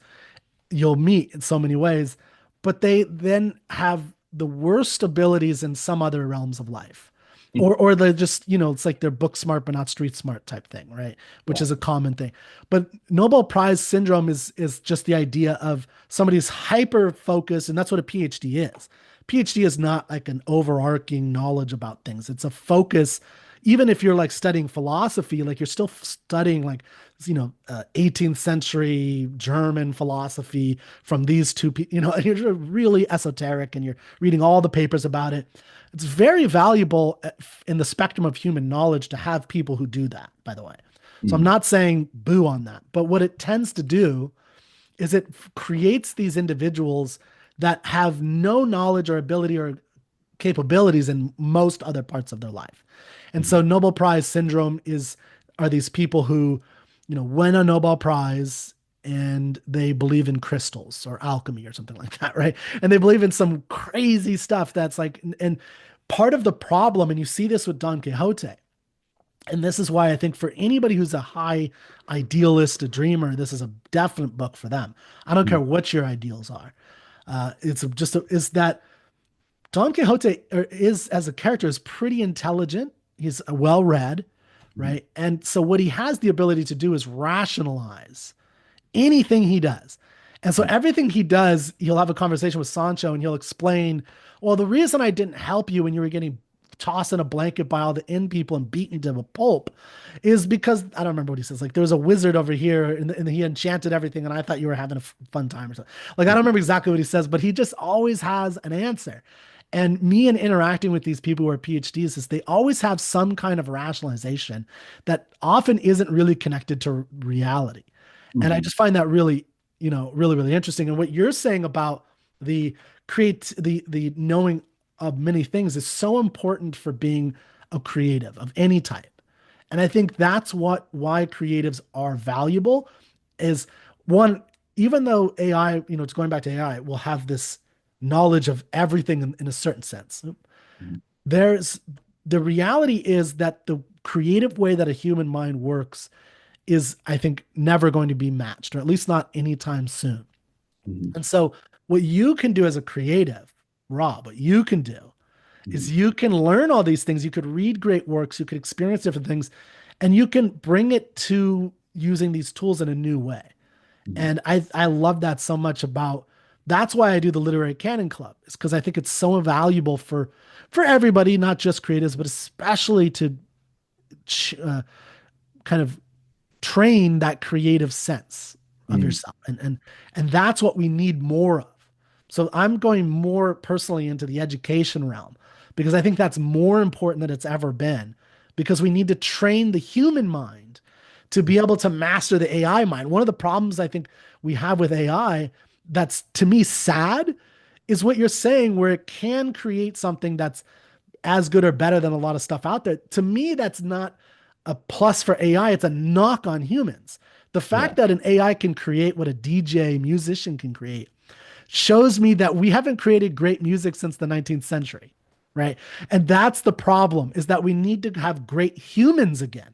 [SPEAKER 1] you'll meet in so many ways, but they then have the worst abilities in some other realms of life. Or they're just, it's like they're book smart but not street smart type thing, right? Which
[SPEAKER 2] Yeah.
[SPEAKER 1] is a common thing. But Nobel Prize syndrome is just the idea of somebody's hyper focused, and that's what a PhD is. PhD is not like an overarching knowledge about things. It's a focus. Even if you're like studying philosophy, like you're still studying like 18th century German philosophy from these two people, and you're really esoteric and you're reading all the papers about it. It's very valuable in the spectrum of human knowledge to have people who do that, by the way. So I'm
[SPEAKER 2] Mm.
[SPEAKER 1] not saying boo on that, but what it tends to do is it creates these individuals that have no knowledge or ability or capabilities in most other parts of their life. And so Nobel Prize syndrome is are these people who, win a Nobel Prize and they believe in crystals or alchemy or something like that, right? And they believe in some crazy stuff that's like and part of the problem, and you see this with Don Quixote, and this is why I think for anybody who's a high idealist, a dreamer, this is a definite book for them. I don't care
[SPEAKER 2] Mm.
[SPEAKER 1] what your ideals are. Is that Don Quixote is as a character is pretty intelligent. He's well read,
[SPEAKER 2] Mm.
[SPEAKER 1] right? And so what he has the ability to do is rationalize anything he does. And so everything he does, he'll have a conversation with Sancho and he'll explain, well, the reason I didn't help you when you were getting tossed in a blanket by all the inn people and beaten to a pulp is because I don't remember what he says. Like there was a wizard over here and he enchanted everything and I thought you were having a fun time or something. Like I don't remember exactly what he says, but he just always has an answer. And me and interacting with these people who are PhDs is they always have some kind of rationalization that often isn't really connected to reality. And I
[SPEAKER 2] Mhm.
[SPEAKER 1] just find that really, really, really interesting. And what you're saying about the the knowing of many things is so important for being a creative of any type. And I think that's why creatives are valuable is one, even though AI, it's going back to AI, will have this knowledge of everything in a certain sense.
[SPEAKER 2] Mhm.
[SPEAKER 1] There's the reality is that the creative way that a human mind works is, I think, never going to be matched, or at least not anytime soon.
[SPEAKER 2] Mhm.
[SPEAKER 1] And so, what you can do as a creative, Rob, what you can do is
[SPEAKER 2] Mhm.
[SPEAKER 1] you can learn all these things. You could read great works, you could experience different things, and you can bring it to using these tools in a new way.
[SPEAKER 2] Mhm.
[SPEAKER 1] And I love that so much about that's why I do the Literary Canon Club, is because I think it's so valuable for everybody, not just creatives, but especially to uh, kind of train that creative sense of
[SPEAKER 2] Mhm.
[SPEAKER 1] yourself. And that's what we need more of. So I'm going more personally into the education realm because I think that's more important than it's ever been because we need to train the human mind to be able to master the AI mind. One of the problems I think we have with AI that's to me sad is what you're saying, where it can create something that's as good or better than a lot of stuff out there. To me, that's not a plus for AI, it's a knock on humans. The
[SPEAKER 2] Yeah.
[SPEAKER 1] fact that an AI can create what a DJ musician can create shows me that we haven't created great music since the 19th century, right? And that's the problem is that we need to have great humans again.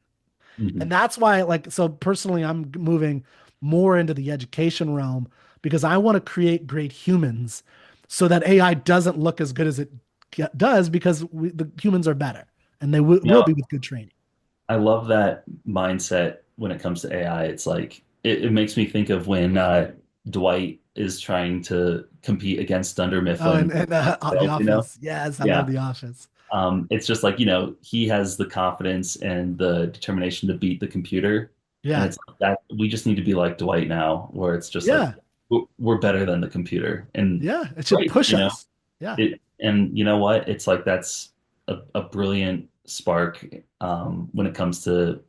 [SPEAKER 1] And
[SPEAKER 2] Mhm.
[SPEAKER 1] that's why, like, so personally, I'm moving more into the education realm because I want to create great humans so that AI doesn't look as good as it does because the humans are better and they
[SPEAKER 2] You
[SPEAKER 1] will
[SPEAKER 2] know,
[SPEAKER 1] be with good training.
[SPEAKER 2] I love that mindset when it comes to AI. It's like it makes me think of when Dwight is trying to compete against Dunder
[SPEAKER 1] Oh,
[SPEAKER 2] Mifflin,
[SPEAKER 1] and The
[SPEAKER 2] you know?
[SPEAKER 1] Office. Yes, I love
[SPEAKER 2] Yeah.
[SPEAKER 1] The Office.
[SPEAKER 2] It's just like, he has the confidence and the determination to beat the computer. And
[SPEAKER 1] Yeah.
[SPEAKER 2] it's like that we just need to be like Dwight now, where it's just like
[SPEAKER 1] Yeah.
[SPEAKER 2] we're better than the computer. And
[SPEAKER 1] Yeah. It should
[SPEAKER 2] great,
[SPEAKER 1] push us. Yeah.
[SPEAKER 2] and you know what? It's like that's a brilliant spark when it comes to,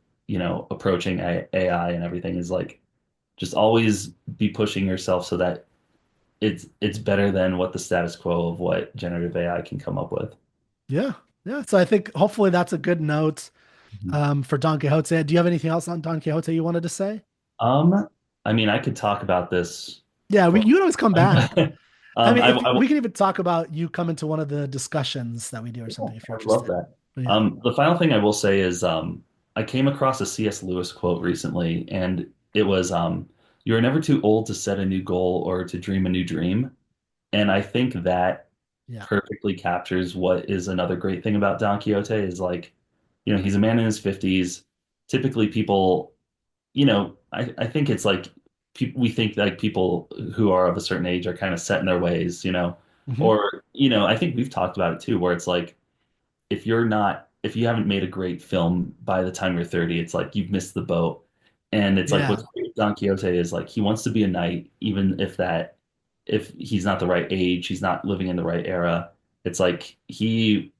[SPEAKER 2] approaching AI and everything is like just always be pushing yourself so that it's better than what the status quo of what generative AI can come up with.
[SPEAKER 1] Yeah. Yeah. So I think hopefully that's a good note for Don Quixote. Do you have anything else on Don Quixote you wanted to say?
[SPEAKER 2] Um, I mean, I could talk about this
[SPEAKER 1] Yeah,
[SPEAKER 2] for
[SPEAKER 1] you can always come
[SPEAKER 2] a long
[SPEAKER 1] back.
[SPEAKER 2] time, but
[SPEAKER 1] I mean,
[SPEAKER 2] I,
[SPEAKER 1] if
[SPEAKER 2] I,
[SPEAKER 1] we can even talk about you coming to one of the discussions that we do or something if you're
[SPEAKER 2] I would love
[SPEAKER 1] interested.
[SPEAKER 2] that.
[SPEAKER 1] But yeah,
[SPEAKER 2] The final thing I will say is I came across a C.S. Lewis quote recently, and it was you are never too old to set a new goal or to dream a new dream. And I think that
[SPEAKER 1] yeah,
[SPEAKER 2] perfectly captures what is another great thing about Don Quixote is like, he's a man in his 50s. Typically, people, I think it's like we think like people who are of a certain age are kind of set in their ways,
[SPEAKER 1] hmm,
[SPEAKER 2] or, I think we've talked about it too, where it's like, if you haven't made a great film by the time you're 30, it's like you've missed the boat. And it's like
[SPEAKER 1] yeah,
[SPEAKER 2] what's great with Don Quixote is like he wants to be a knight, even if he's not the right age, he's not living in the right era. It's like he,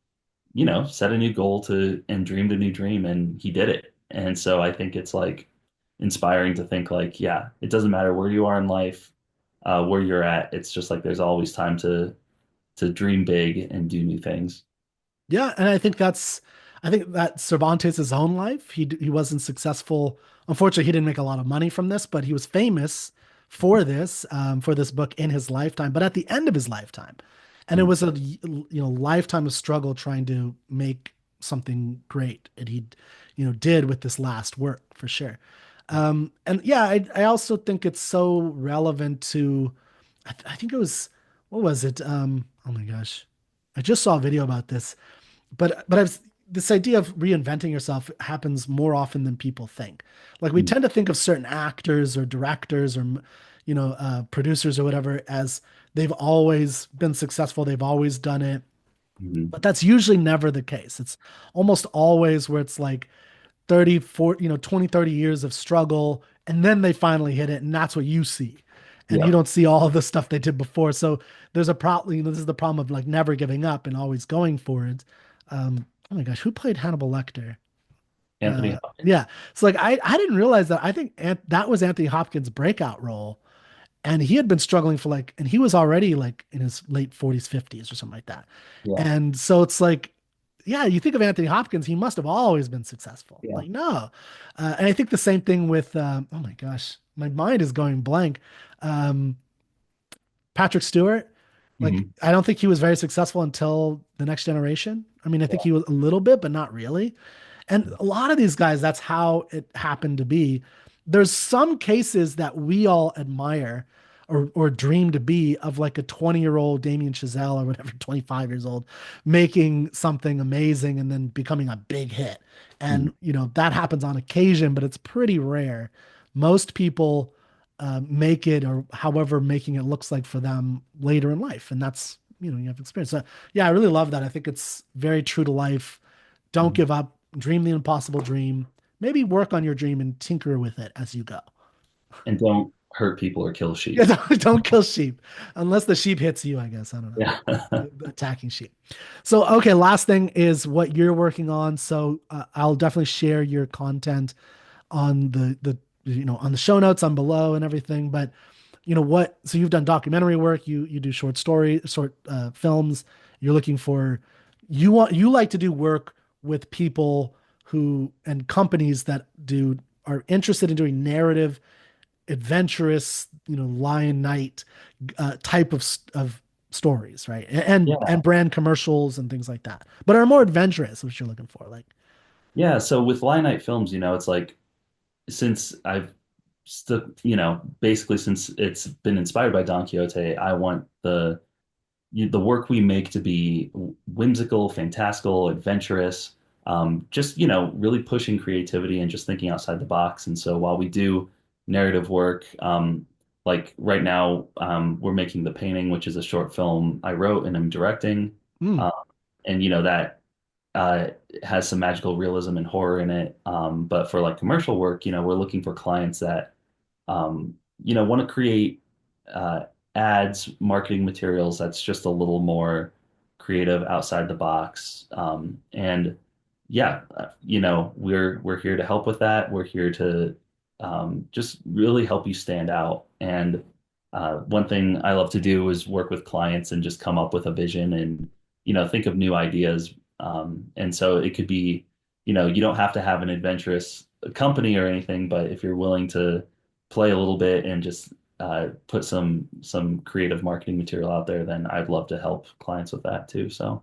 [SPEAKER 2] set a new goal and dreamed a new dream and he did it. And so I think it's like inspiring to think like, yeah, it doesn't matter where you are in life, where you're at. It's just like there's always time to dream big and do new things.
[SPEAKER 1] yeah. And I think that Cervantes' own life, he wasn't successful. Unfortunately, he didn't make a lot of money from this, but he was famous for this book in his lifetime. But at the end of his lifetime, and it
[SPEAKER 2] Mm.
[SPEAKER 1] was a lifetime of struggle trying to make something great, and he did with this last work for sure. And yeah, I also think it's so relevant to, I think it was, what was it? Oh my gosh, I just saw a video about this, but I've this idea of reinventing yourself happens more often than people think. Like we
[SPEAKER 2] Mm,
[SPEAKER 1] tend to think of certain actors or directors or producers or whatever as they've always been successful, they've always done it,
[SPEAKER 2] mhm.
[SPEAKER 1] but that's usually never the case. It's almost always where it's like 30, 40, 20, 30 years of struggle, and then they finally hit it, and that's what you see. And you
[SPEAKER 2] Yep.
[SPEAKER 1] don't see all of the stuff they did before. So there's a problem, this is the problem of like never giving up and always going for it. Oh my gosh, who played Hannibal Lecter?
[SPEAKER 2] Anthony Hopkins.
[SPEAKER 1] Yeah. So like I didn't realize that. I think that was Anthony Hopkins' breakout role. And he had been struggling for like, and he was already like in his late 40s, 50s or something like that.
[SPEAKER 2] Yeah.
[SPEAKER 1] And so it's like, yeah, you think of Anthony Hopkins, he must have always been successful.
[SPEAKER 2] Yeah.
[SPEAKER 1] Like, no. And I think the same thing with, oh my gosh, my mind is going blank. Um, Patrick Stewart, like,
[SPEAKER 2] Hmm.
[SPEAKER 1] I don't think he was very successful until The Next Generation. I mean, I think he was a little bit, but not really. And a lot of these guys, that's how it happened to be. There's some cases that we all admire or dream to be of like a 20-year-old Damien Chazelle or whatever, 25 years old, making something amazing and then becoming a big hit.
[SPEAKER 2] Hmm.
[SPEAKER 1] And, that happens on occasion, but it's pretty rare. Most people make it or however making it looks like for them later in life. And that's, you have experience. So, yeah, I really love that. I think it's very true to life. Don't
[SPEAKER 2] Hmm.
[SPEAKER 1] give up. Dream the impossible dream. Maybe work on your dream and tinker with it as you go.
[SPEAKER 2] And don't hurt people or kill
[SPEAKER 1] Yeah,
[SPEAKER 2] sheep.
[SPEAKER 1] don't kill sheep unless the sheep hits you, I guess. I don't know.
[SPEAKER 2] Yeah.
[SPEAKER 1] Attacking sheep. So, okay, last thing is what you're working on. So, I'll definitely share your content on on the show notes on below and everything. But what? So you've done documentary work. You do short films. You're looking for you like to do work with people who and companies that are interested in doing narrative, adventurous, lion night type of stories, right? And
[SPEAKER 2] Yeah.
[SPEAKER 1] brand commercials and things like that, but are more adventurous, which you're looking for. Like,
[SPEAKER 2] Yeah. So with Lion Night Films, it's like since I've stuck, basically since it's been inspired by Don Quixote, I want the work we make to be whimsical, fantastical, adventurous, just, really pushing creativity and just thinking outside the box. And so while we do narrative work, like right now, we're making The Painting, which is a short film I wrote and I'm directing.
[SPEAKER 1] mm,
[SPEAKER 2] Um, and, that uh, has some magical realism and horror in it. But for like commercial work, we're looking for clients that want to create uh, ads, marketing materials that's just a little more creative, outside the box. And yeah, we're here to help with that. We're here to just really help you stand out. And one thing I love to do is work with clients and just come up with a vision and think of new ideas. And so it could be, you don't have to have an adventurous company or anything, but if you're willing to play a little bit and just put some creative marketing material out there, then I'd love to help clients with that too. So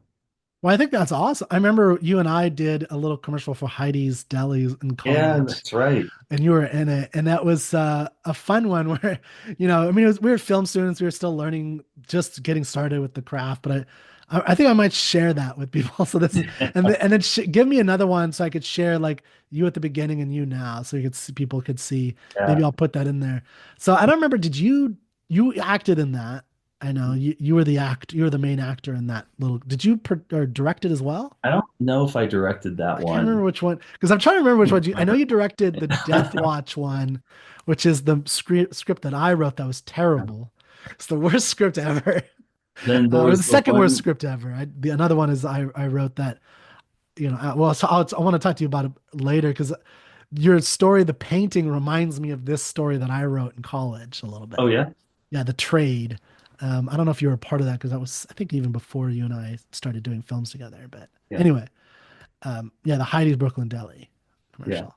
[SPEAKER 1] well, I think that's awesome. I remember you and I did a little commercial for Heidi's Deli in
[SPEAKER 2] yeah,
[SPEAKER 1] college,
[SPEAKER 2] that's right.
[SPEAKER 1] and you were in it, and that was a fun one where, I mean, we were film students, we were still learning, just getting started with the craft, but I think I might share that with people. So this is, and then give me another one so I could share like you at the beginning and you now, so you could see, people could see. Maybe
[SPEAKER 2] Yeah.
[SPEAKER 1] I'll put that in there. So I don't remember. Did you acted in that? I know you were you were the main actor in that little. Did you or direct it as well?
[SPEAKER 2] I don't know if I directed that
[SPEAKER 1] I can't remember
[SPEAKER 2] one.
[SPEAKER 1] which one because I'm trying to remember which one. I know
[SPEAKER 2] Remember.
[SPEAKER 1] you directed the Death Watch one, which is the script that I wrote that was terrible. It's the worst script ever,
[SPEAKER 2] Then there
[SPEAKER 1] or the
[SPEAKER 2] was the
[SPEAKER 1] second worst
[SPEAKER 2] one.
[SPEAKER 1] script ever. Another one is I wrote that. Well, so I want to talk to you about it later because your story, the painting, reminds me of this story that I wrote in college a little bit.
[SPEAKER 2] Oh yeah,
[SPEAKER 1] Yeah, the trade. I don't know if you were a part of that because that was, I think, even before you and I started doing films together. But
[SPEAKER 2] yeah,
[SPEAKER 1] anyway, yeah, the Heidi's Brooklyn Deli
[SPEAKER 2] yeah,
[SPEAKER 1] commercial.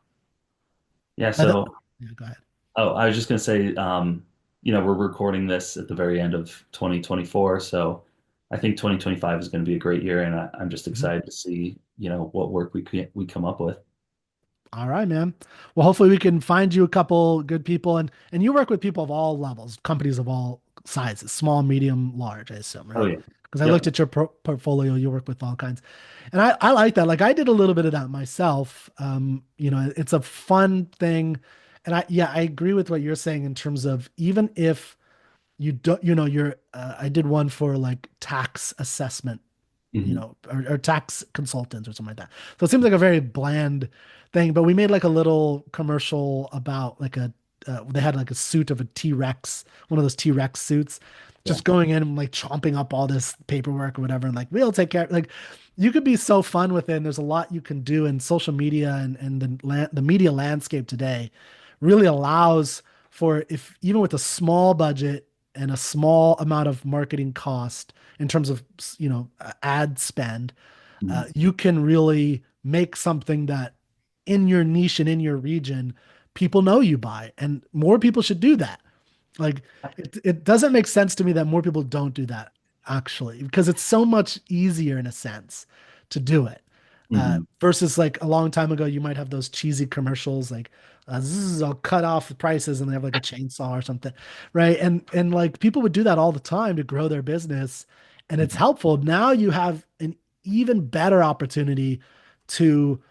[SPEAKER 2] yeah.
[SPEAKER 1] I th-
[SPEAKER 2] So,
[SPEAKER 1] yeah, go ahead.
[SPEAKER 2] oh, I was just gonna say, we're recording this at the very end of 2024, so I think 2025 is going to be a great year, and I'm just
[SPEAKER 1] Mhm.
[SPEAKER 2] excited to see, what work we come up with.
[SPEAKER 1] All right, man. Well, hopefully we can find you a couple good people, and you work with people of all levels, companies of all sizes, small, medium, large, I assume,
[SPEAKER 2] Oh
[SPEAKER 1] right?
[SPEAKER 2] yeah,
[SPEAKER 1] because I looked
[SPEAKER 2] Yep.
[SPEAKER 1] at your portfolio. You work with all kinds, and I like that. Like I did a little bit of that myself. It's a fun thing, and I agree with what you're saying in terms of even if you don't, you're I did one for like tax assessment,
[SPEAKER 2] Hmm.
[SPEAKER 1] or tax consultants or something like that. So it seems like a very bland thing, but we made like a little commercial about like they had like a suit of a T-Rex, one of those T-Rex suits,
[SPEAKER 2] Yeah.
[SPEAKER 1] just going in and like chomping up all this paperwork or whatever. And like, we'll take care. Like you could be so fun with it. And there's a lot you can do in social media and the media landscape today really allows for, if even with a small budget and a small amount of marketing cost in terms of ad spend,
[SPEAKER 2] Hmm.
[SPEAKER 1] you can really make something that in your niche and in your region people know you by, and more people should do that. Like it doesn't make sense to me that more people don't do that actually, because it's so much easier in a sense to do it.
[SPEAKER 2] Hmm.
[SPEAKER 1] Versus like a long time ago, you might have those cheesy commercials like I'll cut off the prices, and they have like a chainsaw or something, right? And like people would do that all the time to grow their business, and it's
[SPEAKER 2] Hmm.
[SPEAKER 1] helpful. Now you have an even better opportunity to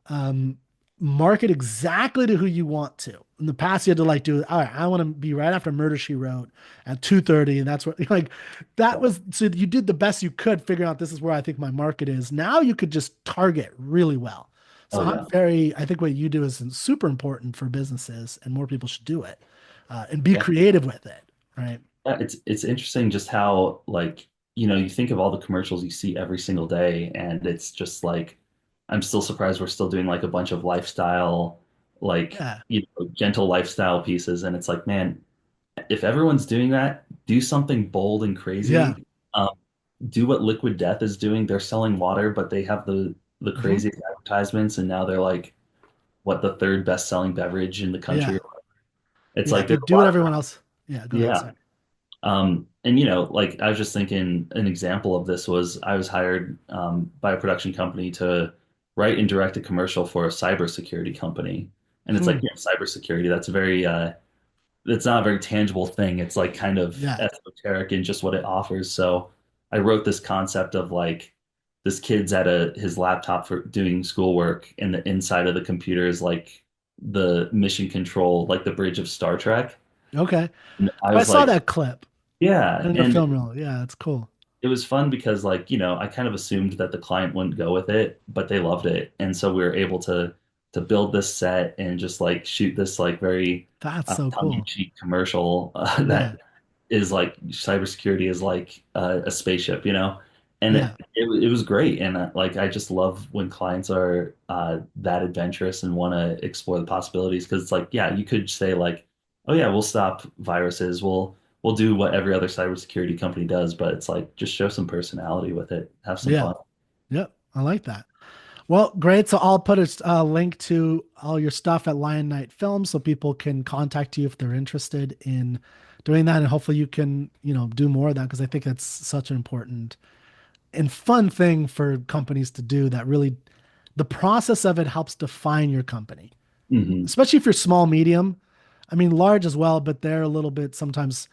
[SPEAKER 1] um, market exactly to who you want to. In the past, you had to like do, all right, I want to be right after Murder She Wrote at 2:30, and that's what like that
[SPEAKER 2] Yeah.
[SPEAKER 1] was. So you did the best you could, figuring out this is where I think my market is. Now you could just target really well. So
[SPEAKER 2] Oh
[SPEAKER 1] I'm
[SPEAKER 2] yeah.
[SPEAKER 1] very, I think what you do is super important for businesses, and more people should do it, and be
[SPEAKER 2] Yeah.
[SPEAKER 1] creative with it, right?
[SPEAKER 2] Yeah, it's interesting just how like you think of all the commercials you see every single day, and it's just like I'm still surprised we're still doing like a bunch of lifestyle, like
[SPEAKER 1] Yeah,
[SPEAKER 2] gentle lifestyle pieces, and it's like, man, if everyone's doing that, do something bold and
[SPEAKER 1] yeah,
[SPEAKER 2] crazy. Um, do what Liquid Death is doing. They're selling water, but they have the
[SPEAKER 1] hmm,
[SPEAKER 2] craziest advertisements, and now they're like what the third best selling beverage in the
[SPEAKER 1] yeah,
[SPEAKER 2] country. It's
[SPEAKER 1] yeah.
[SPEAKER 2] like
[SPEAKER 1] If you
[SPEAKER 2] there's a
[SPEAKER 1] do what
[SPEAKER 2] lot of
[SPEAKER 1] everyone else, yeah, go ahead.
[SPEAKER 2] yeah.
[SPEAKER 1] Sorry.
[SPEAKER 2] And like I was just thinking, an example of this was I was hired by a production company to write and direct a commercial for a cybersecurity company. And it's like,
[SPEAKER 1] Hmm.
[SPEAKER 2] cybersecurity, that's very it's not a very tangible thing. It's like kind of
[SPEAKER 1] Yeah,
[SPEAKER 2] esoteric in just what it offers. So I wrote this concept of like this kid's at his laptop for doing schoolwork, and the inside of the computer is like the mission control, like the bridge of Star Trek.
[SPEAKER 1] okay.
[SPEAKER 2] And I
[SPEAKER 1] I
[SPEAKER 2] was
[SPEAKER 1] saw
[SPEAKER 2] like,
[SPEAKER 1] that clip
[SPEAKER 2] yeah.
[SPEAKER 1] in your
[SPEAKER 2] And
[SPEAKER 1] film reel. Yeah, it's cool.
[SPEAKER 2] it was fun because like I kind of assumed that the client wouldn't go with it, but they loved it, and so we were able to build this set and just like shoot this like very
[SPEAKER 1] That's so cool.
[SPEAKER 2] tongue-in-cheek commercial
[SPEAKER 1] Yeah,
[SPEAKER 2] that is like cybersecurity is like a spaceship, and
[SPEAKER 1] yeah,
[SPEAKER 2] it was great, and like I just love when clients are that adventurous and want to explore the possibilities, because it's like, yeah, you could say like, oh yeah, we'll stop viruses, we'll do what every other cybersecurity company does, but it's like just show some personality with it, have some
[SPEAKER 1] yeah,
[SPEAKER 2] fun.
[SPEAKER 1] yeah. I like that. Well, great. So I'll put a link to all your stuff at Lion Night Films so people can contact you if they're interested in doing that. And hopefully you can, do more of that, because I think that's such an important and fun thing for companies to do, that really the process of it helps define your company,
[SPEAKER 2] Hmm.
[SPEAKER 1] especially if you're small, medium. I mean, large as well, but they're a little bit sometimes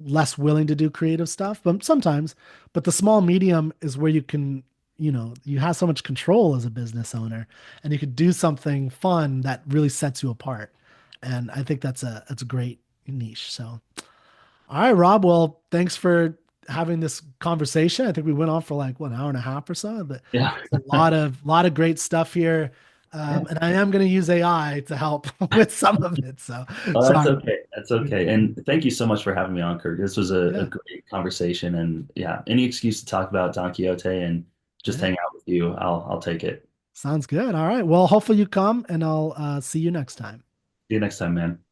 [SPEAKER 1] less willing to do creative stuff, but sometimes. But the small medium is where you can, you have so much control as a business owner, and you could do something fun that really sets you apart. And I think that's a great niche. So, all right, Rob. Well, thanks for having this conversation. I think we went on for like what, an hour and a half or so, but
[SPEAKER 2] Yeah.
[SPEAKER 1] it's a lot of great stuff here.
[SPEAKER 2] Yeah.
[SPEAKER 1] And I am going to use AI to help with some of it. So
[SPEAKER 2] Oh, that's
[SPEAKER 1] sorry.
[SPEAKER 2] okay. That's okay. And thank you so much for having me on, Kirk. This was a
[SPEAKER 1] Yeah.
[SPEAKER 2] great conversation. And yeah, any excuse to talk about Don Quixote and just
[SPEAKER 1] Yeah.
[SPEAKER 2] hang out with you, I'll take it.
[SPEAKER 1] Sounds good. All right. Well, hopefully you come, and I'll see you next time.
[SPEAKER 2] See you next time, man.